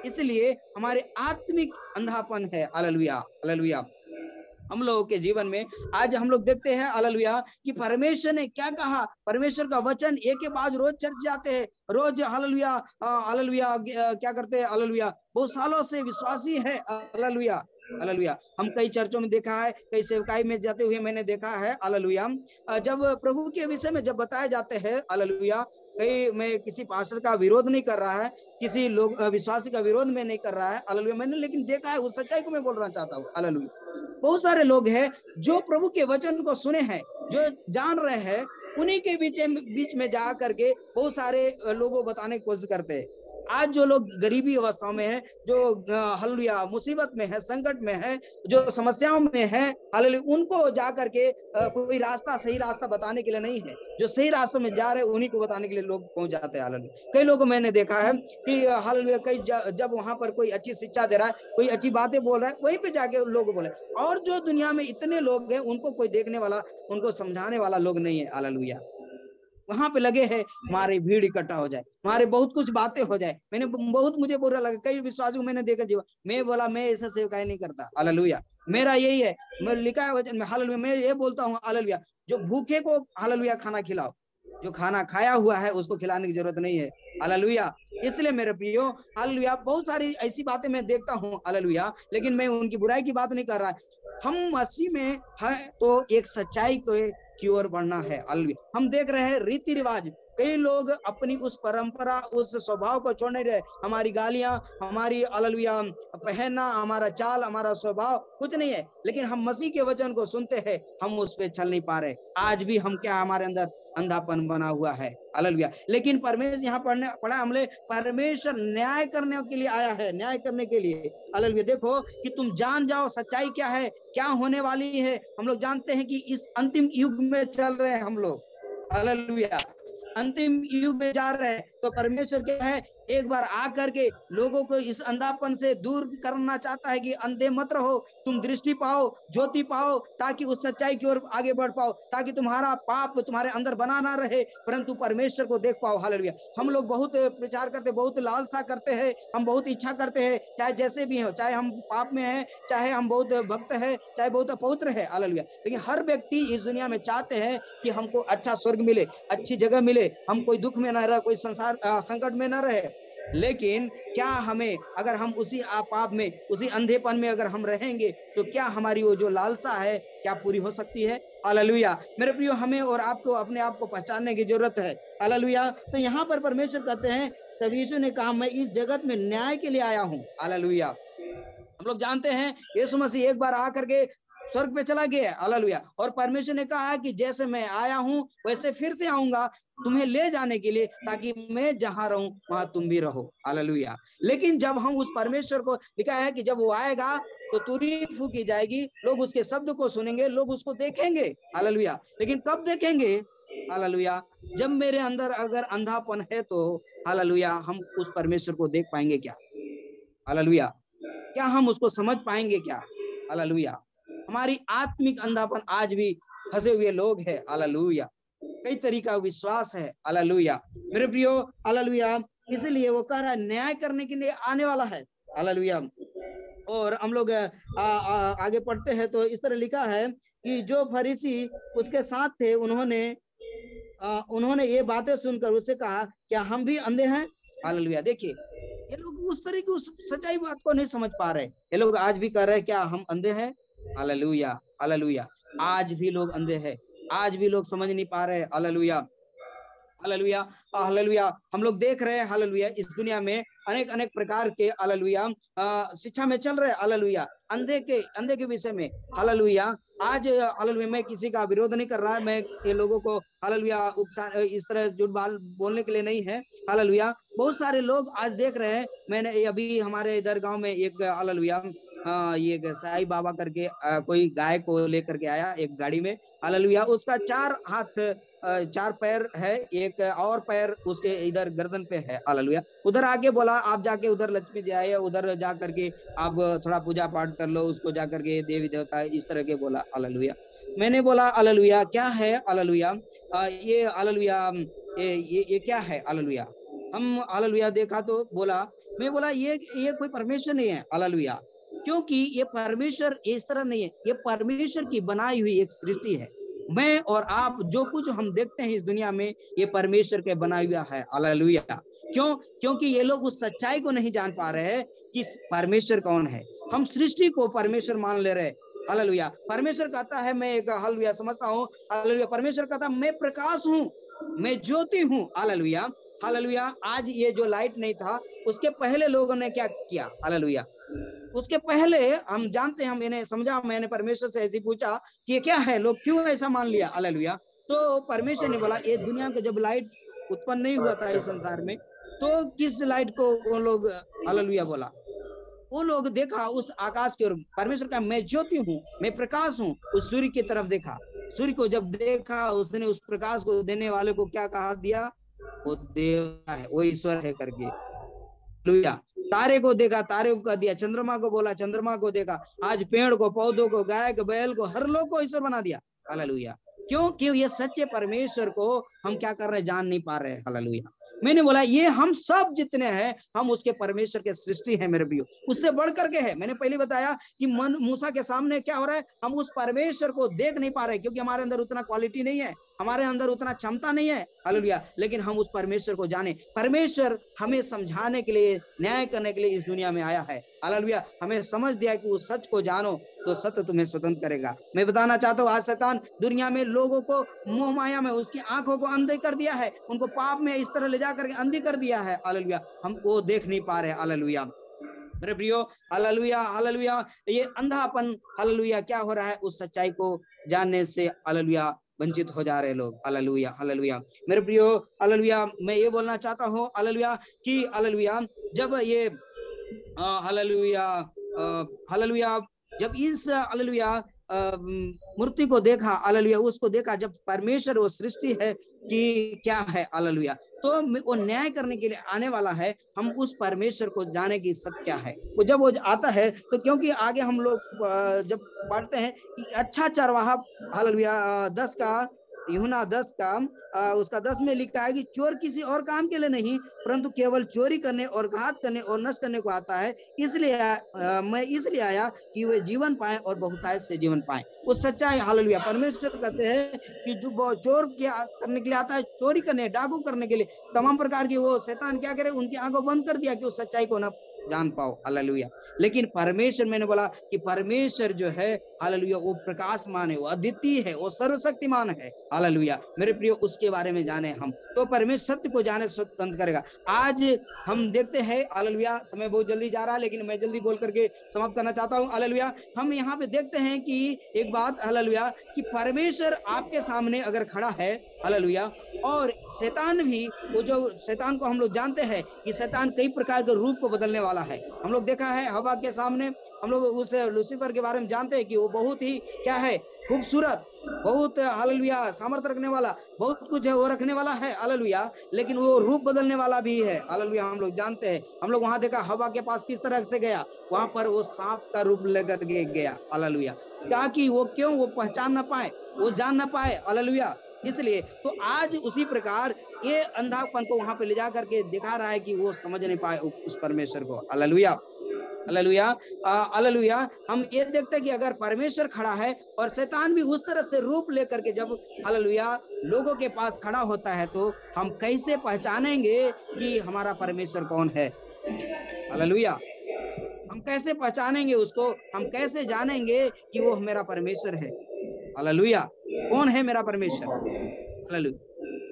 इसलिए हमारे आत्मिक अंधापन है। हालेलुया। हालेलुया। हम लोगों के जीवन में आज हम लोग देखते हैं हालेलुया कि परमेश्वर ने क्या कहा, परमेश्वर का वचन एक के बाद रोज चर्च जाते हैं, रोज हालेलुया हालेलुया क्या करते हैं। हालेलुया। बहुत सालों से विश्वासी है। हालेलुया। हालेलुया। हम कई चर्चों में देखा है, कई सेवकाई में जाते हुए मैंने देखा है। हालेलुया। जब प्रभु के विषय में जब बताए जाते हैं, हालेलुया, कई मैं किसी पास्टर का विरोध नहीं कर रहा है, किसी लोग विश्वासी का विरोध में नहीं कर रहा है। हालेलुया। मैंने लेकिन देखा है, उस सच्चाई को मैं बोलना चाहता हूँ। हालेलुया। बहुत सारे लोग हैं जो प्रभु के वचन को सुने हैं, जो जान रहे हैं, उन्हीं के बीच में जा करके बहुत सारे लोगों को बताने की कोशिश करते हैं। आज जो लोग गरीबी अवस्थाओं में है, जो हालेलुया मुसीबत में है, संकट में है, जो समस्याओं में है, हालेलुया, उनको जा करके कोई रास्ता, सही रास्ता बताने के लिए नहीं है। जो सही रास्तों में जा रहे हैं उन्हीं को बताने के लिए लोग पहुंच जाते हैं। हालेलुया। कई लोगों को मैंने देखा है कि हालेलुया कई जब वहां पर कोई अच्छी शिक्षा दे रहा है, कोई अच्छी बातें बोल रहा है, वहीं पे जाके लोग बोले। और जो दुनिया में इतने लोग हैं उनको कोई देखने वाला, उनको समझाने वाला लोग नहीं है। हालेलुया। वहां पे लगे हैं हमारी भीड़ इकट्ठा हो जाए, हमारे बहुत कुछ बातें हो जाए। मैंने बहुत, मुझे बुरा लगा, कई विश्वासियों को मैंने देखा जीवन, मैं बोला मैं ऐसा सेवकाई नहीं करता। हालेलुया। मेरा यही है, मैं लिखा है वचन में। हालेलुया। मैं ये बोलता हूँ हालेलुया, जो भूखे को हालेलुया खाना खिलाओ, जो खाना खाया हुआ है उसको खिलाने की जरूरत नहीं है। हालेलुया। इसलिए मेरे प्रियो हालेलुया, बहुत सारी ऐसी बातें मैं देखता हूँ। हालेलुया। लेकिन मैं उनकी बुराई की बात नहीं कर रहा। हम मसीह में है तो एक सच्चाई की ओर बढ़ना है। हालेलुया। हम देख रहे हैं रीति रिवाज, कई लोग अपनी उस परंपरा, उस स्वभाव को छोड़ नहीं रहे। हमारी गालियां, हमारी हालेलुया पहनना, हमारा चाल, हमारा स्वभाव कुछ नहीं है, लेकिन हम मसीह के वचन को सुनते हैं, हम उस पे चल नहीं पा रहे। आज भी हम क्या, हमारे अंदर अंधापन बना हुआ है। हालेलुया। लेकिन परमेश्वर यहाँ पढ़ा हमने, परमेश्वर न्याय करने के लिए आया है, न्याय करने के लिए। हालेलुया। देखो कि तुम जान जाओ सच्चाई क्या है, क्या होने वाली है। हम लोग जानते हैं कि इस अंतिम युग में चल रहे हैं हम लोग। हालेलुया। अंतिम युग में जा रहे हैं तो परमेश्वर क्या है, एक बार आ करके लोगों को इस अंधापन से दूर करना चाहता है कि अंधे मत रहो, तुम दृष्टि पाओ, ज्योति पाओ, ताकि उस सच्चाई की ओर आगे बढ़ पाओ, ताकि तुम्हारा पाप तुम्हारे अंदर बना ना रहे, परंतु परमेश्वर को देख पाओ। हालेलुया। हम लोग बहुत प्रचार करते, बहुत लालसा करते हैं, हम बहुत इच्छा करते हैं, चाहे जैसे भी हो, चाहे हम पाप में हैं, चाहे हम बहुत भक्त है, चाहे बहुत अपवित्र है। हालेलुया। लेकिन हर व्यक्ति इस दुनिया में चाहते हैं कि हमको अच्छा स्वर्ग मिले, अच्छी जगह मिले, हम कोई दुख में ना रहे, कोई संसार संकट में ना रहे। लेकिन क्या हमें, अगर हम उसी पाप में, उसी अंधेपन में अगर हम रहेंगे तो क्या हमारी वो जो लालसा है क्या पूरी हो सकती है? हालेलुया। मेरे प्रियो, हमें और आपको अपने आप को पहचानने की जरूरत है। हालेलुया। तो यहाँ पर परमेश्वर कहते हैं, तब यीशु ने कहा मैं इस जगत में न्याय के लिए आया हूँ। हालेलुया। हम लोग जानते हैं यीशु मसीह एक बार आकर के स्वर्ग पे चला गया। हालेलुया। और परमेश्वर ने कहा कि जैसे मैं आया हूं वैसे फिर से आऊंगा तुम्हें ले जाने के लिए, ताकि मैं जहां रहूं वहां तुम भी रहो। हालेलुया। लेकिन जब हम उस परमेश्वर को, लिखा है कि जब वो आएगा तो तुरही फूकी जाएगी, लोग उसके शब्द को सुनेंगे, लोग उसको देखेंगे। हालेलुया। लेकिन कब देखेंगे? हालेलुया। जब मेरे अंदर अगर अंधापन है तो हालेलुया हम उस परमेश्वर को देख पाएंगे क्या? हालेलुया। क्या हम उसको समझ पाएंगे क्या? हालेलुया। हमारी आत्मिक अंधापन, आज भी फंसे हुए लोग हैं। हालेलुया। कई तरीका विश्वास है। हालेलुया मेरे प्रियो, हालेलुया। इसलिए वो कह रहा है न्याय करने के लिए आने वाला है। हालेलुया। और हम लोग आगे पढ़ते हैं तो इस तरह लिखा है कि जो फरीसी उसके साथ थे उन्होंने ये बातें सुनकर उससे कहा, क्या हम भी अंधे हैं? हालेलुया। देखिए ये लोग उस तरह की उस सच्चाई बात को नहीं समझ पा रहे। ये लोग आज भी कह रहे हैं क्या हम अंधे हैं? Hallelujah, hallelujah. आज भी लोग अंधे हैं, आज भी लोग समझ नहीं पा रहे। Hallelujah, hallelujah, hallelujah. हम लोग देख रहे हैं हालेलुया इस दुनिया में अनेक अनेक प्रकार के हालेलुया शिक्षा में चल रहे हैं। हालेलुया अंधे के विषय में। हालेलुया आज हालेलुया मैं किसी का विरोध नहीं कर रहा है, मैं ये लोगों को हालेलुया इस तरह झूठ बोलने के लिए नहीं है। हालेलुया बहुत सारे लोग आज देख रहे हैं। मैंने अभी हमारे इधर गांव में एक हालेलुया ये साईं बाबा करके कोई गाय को लेकर के आया एक गाड़ी में। हालेलुया उसका 4 हाथ 4 पैर है, एक और पैर उसके इधर गर्दन पे है। हालेलुया उधर आके बोला आप जाके उधर लक्ष्मी जी आए, उधर जा करके आप थोड़ा पूजा पाठ कर लो, उसको जा करके देवी देवता इस तरह के बोला। हालेलुया मैंने बोला हालेलुया क्या है? हालेलुया ये हालेलुया ये क्या है? हालेलुया हम हालेलुया देखा तो बोला, मैं बोला ये कोई परमेश्वर नहीं है। हालेलुया क्योंकि ये परमेश्वर इस तरह नहीं है, ये परमेश्वर की बनाई हुई एक सृष्टि है। मैं और आप जो कुछ हम देखते हैं इस दुनिया में ये परमेश्वर के बनाया हुआ है। हालेलुया क्यों? क्योंकि ये लोग उस सच्चाई को नहीं जान पा रहे हैं कि परमेश्वर कौन है। हम सृष्टि को परमेश्वर मान ले रहे। हालेलुया परमेश्वर कहता है मैं एक हालेलुया समझता हूँ। हालेलुया परमेश्वर कहता है मैं प्रकाश हूँ, मैं ज्योति हूँ। हालेलुया, हालेलुया आज ये जो लाइट नहीं था उसके पहले लोगों ने क्या किया? हालेलुया उसके पहले हम जानते हैं, मैंने समझा, मैंने परमेश्वर से ऐसे पूछा कि ये क्या है, लोग क्यों ऐसा मान लिया? हालेलुया तो परमेश्वर ने बोला ये दुनिया का जब लाइट उत्पन्न नहीं हुआ था इस संसार में तो किस लाइट को वो लोग हालेलुया बोला? वो लोग देखा उस आकाश की ओर। परमेश्वर का मैं ज्योति हूँ, मैं प्रकाश हूँ, उस सूर्य की तरफ देखा। सूर्य को जब देखा उसने उस प्रकाश को देने वाले को क्या कहा दिया? वो देवता है, वो ईश्वर है करके। हालेलुया तारे को देखा, तारे को कह दिया। चंद्रमा को बोला, चंद्रमा को देखा। आज पेड़ को, पौधों को, गाय को, बैल को, हर लोग को ईश्वर बना दिया। हालेलुया क्यों? क्यों ये सच्चे परमेश्वर को हम क्या कर रहे हैं? जान नहीं पा रहे। हालेलुया मैंने बोला ये हम सब जितने हैं हम उसके परमेश्वर के सृष्टि है मेरे भाइयों, उससे बढ़ करके है। मैंने पहले बताया कि मन मूसा के सामने क्या हो रहा है, हम उस परमेश्वर को देख नहीं पा रहे क्योंकि हमारे अंदर उतना क्वालिटी नहीं है, हमारे अंदर उतना क्षमता नहीं है। हालेलुया लेकिन हम उस परमेश्वर को जाने। परमेश्वर हमें समझाने के लिए, न्याय करने के लिए इस दुनिया में आया है। हालेलुया हमें समझ दिया कि उस सच को जानो तो सत्य तुम्हें स्वतंत्र करेगा। मैं बताना चाहता हूँ आज शैतान दुनिया में लोगों को मोह माया में उसकी आंखों को अंधे कर दिया है, उनको पाप में इस तरह ले जाकर के अंधी कर दिया है। हालेलुया हम वो देख नहीं पा रहे। हालेलुया मेरे प्रियो, हालेलुया, हालेलुया ये अंधापन हालेलुया क्या हो रहा है? उस सच्चाई को जानने से हालेलुया वंचित हो जा रहे लोग। हालेलुया, हालेलुया मेरे प्रियो, हालेलुया मैं ये बोलना चाहता हूँ हालेलुया कि हालेलुया जब ये हालेलुया हालेलुया जब इस हालेलुया मूर्ति को देखा, हालेलुया उसको देखा, जब परमेश्वर वो सृष्टि है कि क्या है हालेलुया तो वो न्याय करने के लिए आने वाला है। हम उस परमेश्वर को जाने की सत्य क्या है वो जब वो आता है तो क्योंकि आगे हम लोग जब पढ़ते हैं कि अच्छा चरवाहा हालेलुया 10 का यूहन्ना 10 का उसका 10 में लिखा है कि चोर किसी और काम के लिए नहीं परंतु केवल चोरी करने और घात करने और नष्ट करने को आता है। इसलिए मैं इसलिए आया कि वे जीवन पाए और बहुतायत से जीवन पाए। वो सच्चाई हालेलुया परमेश्वर कहते हैं कि जो चोर क्या करने के लिए आता है, चोरी करने, डाकू करने के लिए, तमाम प्रकार की वो शैतान क्या करे, उनकी आंखों बंद कर दिया कि उस सच्चाई को ना जान पाओ। हालेलुया लेकिन परमेश्वर, मैंने बोला कि परमेश्वर जो है हालेलुया वो प्रकाशमान है, वो अद्वितीय है, वो सर्वशक्तिमान है। हालेलुया मेरे प्रियो उसके बारे में जाने हम तो परमेश्वर सत्य को जाने स्वतंत्र करेगा। आज हम देखते हैं हालेलुया समय बहुत जल्दी जा रहा है लेकिन मैं जल्दी बोल करके समाप्त करना चाहता हूँ। हालेलुया हम यहाँ पे देखते हैं कि एक बात हालेलुया कि परमेश्वर आपके सामने अगर खड़ा है हालेलुया और शैतान भी, वो जो शैतान को हम लोग जानते हैं कि शैतान कई प्रकार के रूप को बदलने वाला है। हम लोग देखा है हवा के सामने, हम लोग उस लूसीफर के बारे में जानते हैं कि वो बहुत ही क्या है, खूबसूरत, बहुत हालेलुया सामर्थ्य रखने वाला, बहुत कुछ है वो रखने वाला है हालेलुया, लेकिन वो रूप बदलने वाला भी है। हालेलुया हम लोग जानते हैं, हम लोग वहां देखा हवा के पास किस तरह से गया, वहां पर वो सांप का रूप लेकर के गया हालेलुया, ताकि वो क्यों वो पहचान ना पाए, वो जान ना पाए हालेलुया इसलिए तो आज उसी प्रकार ये अंधापन को वहां पे ले जा करके दिखा रहा है कि वो समझ नहीं पाए उस परमेश्वर को। Hallelujah, hallelujah, hallelujah. हम ये देखते हैं कि अगर परमेश्वर खड़ा है और शैतान भी उस तरह से रूप लेकर के जब हालेलुया लोगों के पास खड़ा होता है, तो हम कैसे पहचानेंगे कि हमारा परमेश्वर कौन है? हालेलुया, हम कैसे पहचानेंगे उसको? हम कैसे जानेंगे कि वो मेरा परमेश्वर है? हालेलुया, कौन है मेरा परमेश्वर? हालेलुया,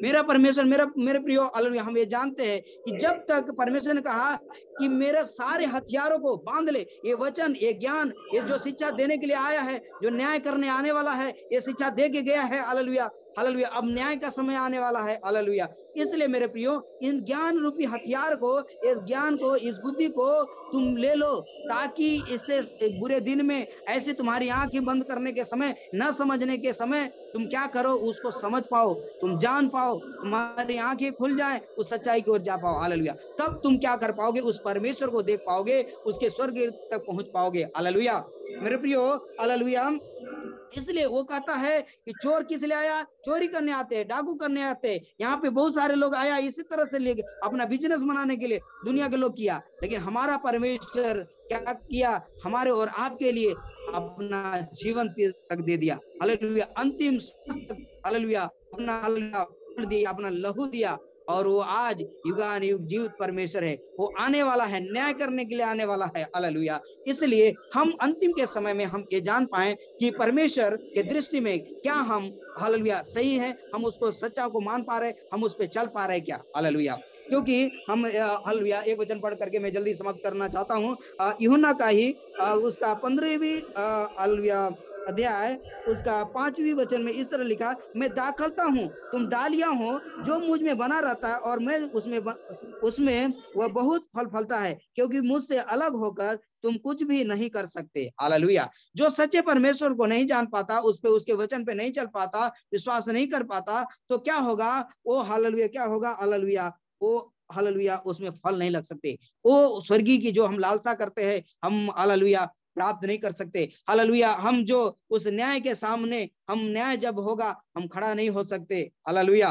मेरा परमेश्वर, मेरे प्रियो, हालेलुया, हम ये जानते हैं कि जब तक परमेश्वर ने कहा कि मेरे सारे हथियारों को बांध ले, ये वचन, ये ज्ञान, ये जो शिक्षा देने के लिए आया है, जो न्याय करने आने वाला है, ये शिक्षा दे के गया है। हालेलुया, हालेलुया, अब न्याय का समय आने वाला है। हालेलुया, इसलिए मेरे प्रियो, इन ज्ञान रूपी हथियार को, इस ज्ञान को, इस बुद्धि को तुम ले लो, ताकि इससे बुरे दिन में ऐसे तुम्हारी आंखें बंद करने के समय, न समझने के समय, तुम क्या करो, उसको समझ पाओ, तुम जान पाओ, तुम्हारी आंखें खुल जाए, उस सच्चाई की ओर जा पाओ। हालेलुया, तब तुम क्या कर पाओगे? उस परमेश्वर को देख पाओगे, उसके स्वर्ग तक पहुंच पाओगे। हालेलुया, मेरे प्रियो, हालेलुया। इसलिए वो कहता है कि चोर किस लिए आया? चोरी करने आते हैं, डाकू करने आते हैं। यहाँ पे बहुत सारे लोग आया इसी तरह से लेके अपना बिजनेस बनाने के लिए, दुनिया के लोग किया, लेकिन हमारा परमेश्वर क्या किया? हमारे और आपके लिए अपना जीवन तक दे दिया। हालेलुया, अंतिम हालेलुया, अपना लहू दिया, और वो आज युगान युग जीवित परमेश्वर है। वो आने वाला है, न्याय करने के लिए आने वाला है। हालेलुया, इसलिए हम अंतिम के समय में हम ये जान पाए कि परमेश्वर के दृष्टि में क्या हम हालेलुया सही है, हम उसको सच्चा को मान पा रहे, हम उस पर चल पा रहे क्या? हालेलुया, क्योंकि हम हालेलुया एक वचन पढ़ करके मैं जल्दी समाप्त करना चाहता हूँ। यूहन्ना का ही उसका 15वीं हालेलुया अध्याय, उसका 5वीं वचन में इस तरह लिखा, मैं दाखलता हूँ, तुम डालियां हो, जो मुझ में बना रहता है और मैं उसमें वह बहुत फल फलता है, क्योंकि मुझसे अलग होकर तुम कुछ भी नहीं कर सकते। हालेलुया, जो सच्चे परमेश्वर को नहीं जान पाता, उस पे, उसके वचन पे नहीं चल पाता, विश्वास नहीं कर पाता, तो क्या होगा? वो हालेलुया क्या होगा? हालेलुया, वो हालेलुया उसमें फल नहीं लग सकते। वो स्वर्गीय की जो हम लालसा करते हैं, हम हालेलुया प्राप्त नहीं कर सकते। हालेलुया, हम जो उस न्याय के सामने, हम न्याय जब होगा, हम खड़ा नहीं हो सकते। हालेलुया,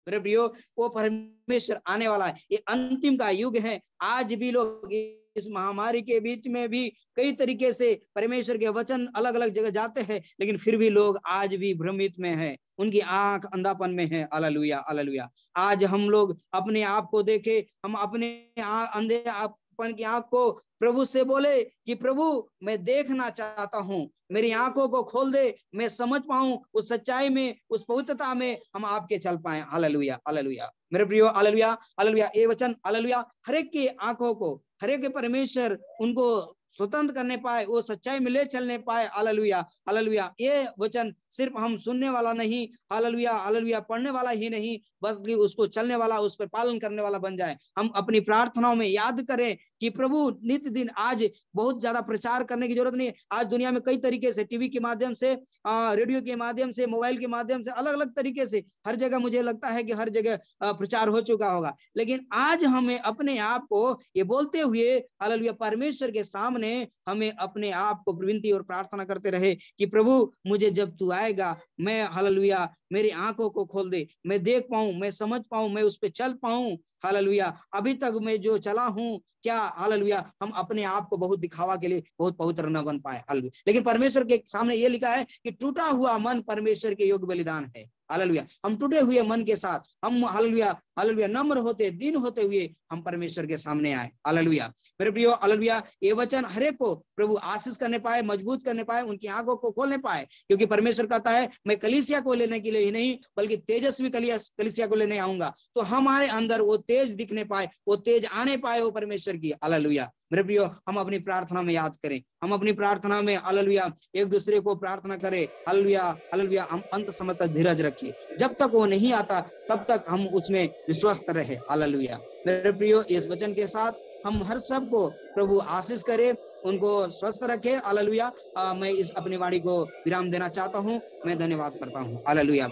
मेरे प्रियो, वो परमेश्वर आने वाला है। ये अंतिम का युग है। आज भी लोग इस महामारी के बीच में भी कई तरीके से परमेश्वर के वचन अलग अलग जगह जाते हैं, लेकिन फिर भी लोग आज भी भ्रमित में है, उनकी आंख अंधापन में है। हालेलुया, हालेलुया, आज हम लोग अपने आप को देखे, हम अपने अंधे आपन की आंख को प्रभु से बोले कि प्रभु मैं देखना चाहता हूँ, मेरी आंखों को खोल दे, मैं समझ पाऊं, उस सच्चाई में, उस पवित्रता में हम आपके चल पाए। हालेलुया, हालेलुया, मेरे प्रियो, हालेलुया, हालेलुया, ये वचन हालेलुया हर एक की आंखों को, हर एक के परमेश्वर उनको स्वतंत्र करने पाए, वो सच्चाई में ले चलने पाए। हालेलुया, हालेलुया, ये वचन सिर्फ हम सुनने वाला नहीं, हालेलुया, हालेलुया, पढ़ने वाला ही नहीं, बल्कि उसको चलने वाला, उस पर पालन करने वाला बन जाए। हम अपनी प्रार्थनाओं में याद करें कि प्रभु नित्य दिन, आज बहुत ज्यादा प्रचार करने की जरूरत नहीं है। आज दुनिया में कई तरीके से, टीवी के माध्यम से, रेडियो के माध्यम से, मोबाइल के माध्यम से, अलग अलग तरीके से हर जगह, मुझे लगता है कि हर जगह प्रचार हो चुका होगा। लेकिन आज हमें अपने आप को ये बोलते हुए हालेलुया परमेश्वर के सामने हमें अपने आप को विनती और प्रार्थना करते रहे कि प्रभु मुझे जब तू आएगा, मैं हालेलुया मेरी आंखों को खोल दे, मैं देख पाऊं, मैं समझ पाऊं, मैं उस पर चल पाऊं। हालेलुया, अभी तक मैं जो चला हूं, क्या हालेलुया हम अपने आप को बहुत दिखावा के लिए बहुत पवित्र न बन पाए। हालेलुया, लेकिन परमेश्वर के सामने ये लिखा है कि टूटा हुआ मन परमेश्वर के योग्य बलिदान है। हालेलुया, हम टूटे हुए मन के साथ, हम हालेलुया, हालेलुया नम्र होते, दीन होते हुए हम परमेश्वर के सामने आए। हालेलुया, मेरे प्रियो, हालेलुया, ये वचन हरेक को प्रभु आशीष करने पाए, मजबूत करने पाए, उनकी आंखों को खोलने पाए, क्योंकि परमेश्वर कहता है मैं कलीसिया को लेने के लिए ही नहीं, बल्कि तेजस्वी कलीसिया को लेने आऊंगा। तो हमारे अंदर वो तेज दिखने पाए, वो तेज आने पाए, वो परमेश्वर की। हालेलुया, मेरे प्रियो, हम अपनी प्रार्थना में याद करें, हम अपनी प्रार्थना में हालेलुया एक दूसरे को प्रार्थना करें। हालेलुया, हालेलुया, हम अंत समय तक धीरज रखिए, जब तक वो नहीं आता तब तक हम उसमें विश्वस्त रहे। हालेलुया, मेरे प्रियो, इस वचन के साथ हम हर सब को प्रभु आशीष करे, उनको स्वस्थ रखे। हालेलुया, मैं इस अपनी वाणी को विराम देना चाहता हूँ। मैं धन्यवाद करता हूँ। हालेलुया,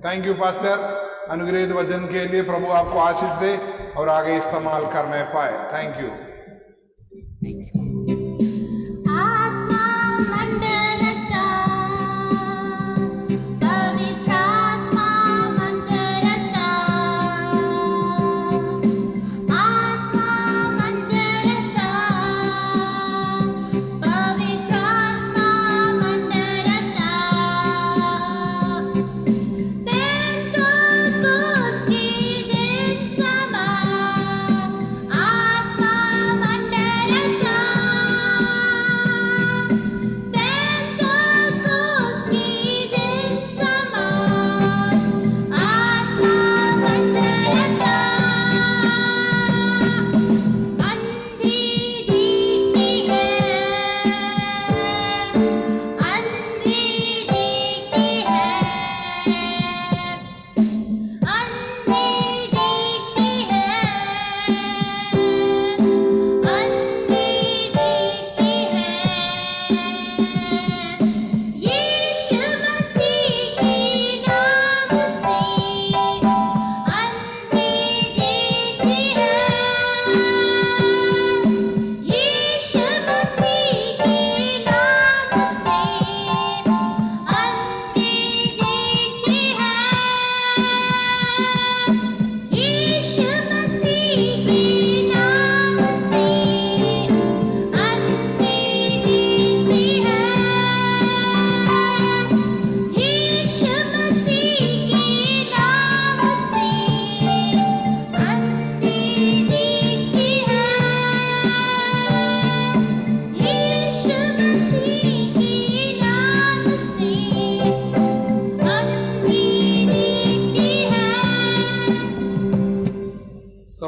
थैंक यू पास्टर, अनुग्रहित वचन के लिए प्रभु आपको आशीष दे और आगे इस्तेमाल करने पाए। Thank you. आत्मा मंडलता पवित्र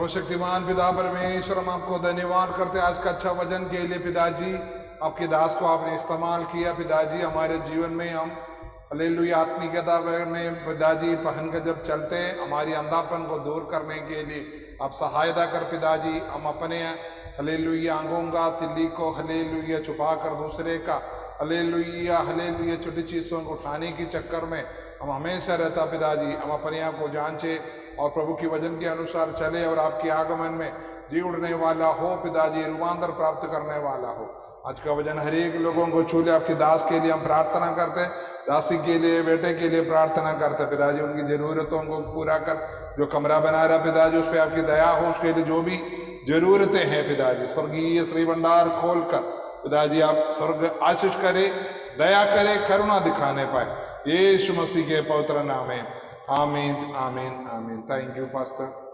सर्वशक्तिमान पिता परमेश्वर, हम आपको धन्यवाद करते आज का अच्छा वचन के लिए पिताजी। आपके दास को आपने इस्तेमाल किया पिताजी, हमारे जीवन में हम हालेलुया आत्मिकता में पिताजी पहन कर जब चलते हैं, हमारी अंधापन को दूर करने के लिए आप सहायता कर पिताजी। हम अपने हालेलुया आंगों का तिल्ली को हालेलुया छुपा कर दूसरे का हालेलुया छोटी चीज़ों को उठाने के चक्कर में हम हमेशा रहता पिताजी। हम अपने आप को जांचे और प्रभु की वचन के अनुसार चले और आपके आगमन में जी उड़ने वाला हो पिताजी, रूपांतर प्राप्त करने वाला हो। आज का वचन हर एक लोगों को छूले। आपके दास के लिए हम प्रार्थना करते, दासी के लिए, बेटे के लिए प्रार्थना करते पिताजी। उनकी जरूरतों को पूरा कर, जो कमरा बना रहा पिताजी उस पर आपकी दया हो, उसके लिए जो भी जरूरतें हैं पिताजी स्वर्गीय श्री भंडार खोल कर पिताजी आप स्वर्ग आशीष करे, दया करे, करुणा दिखाने पाए यीशु मसीह के पवित्र नाम में आमीन आमीन आमीन। Thank you pastor.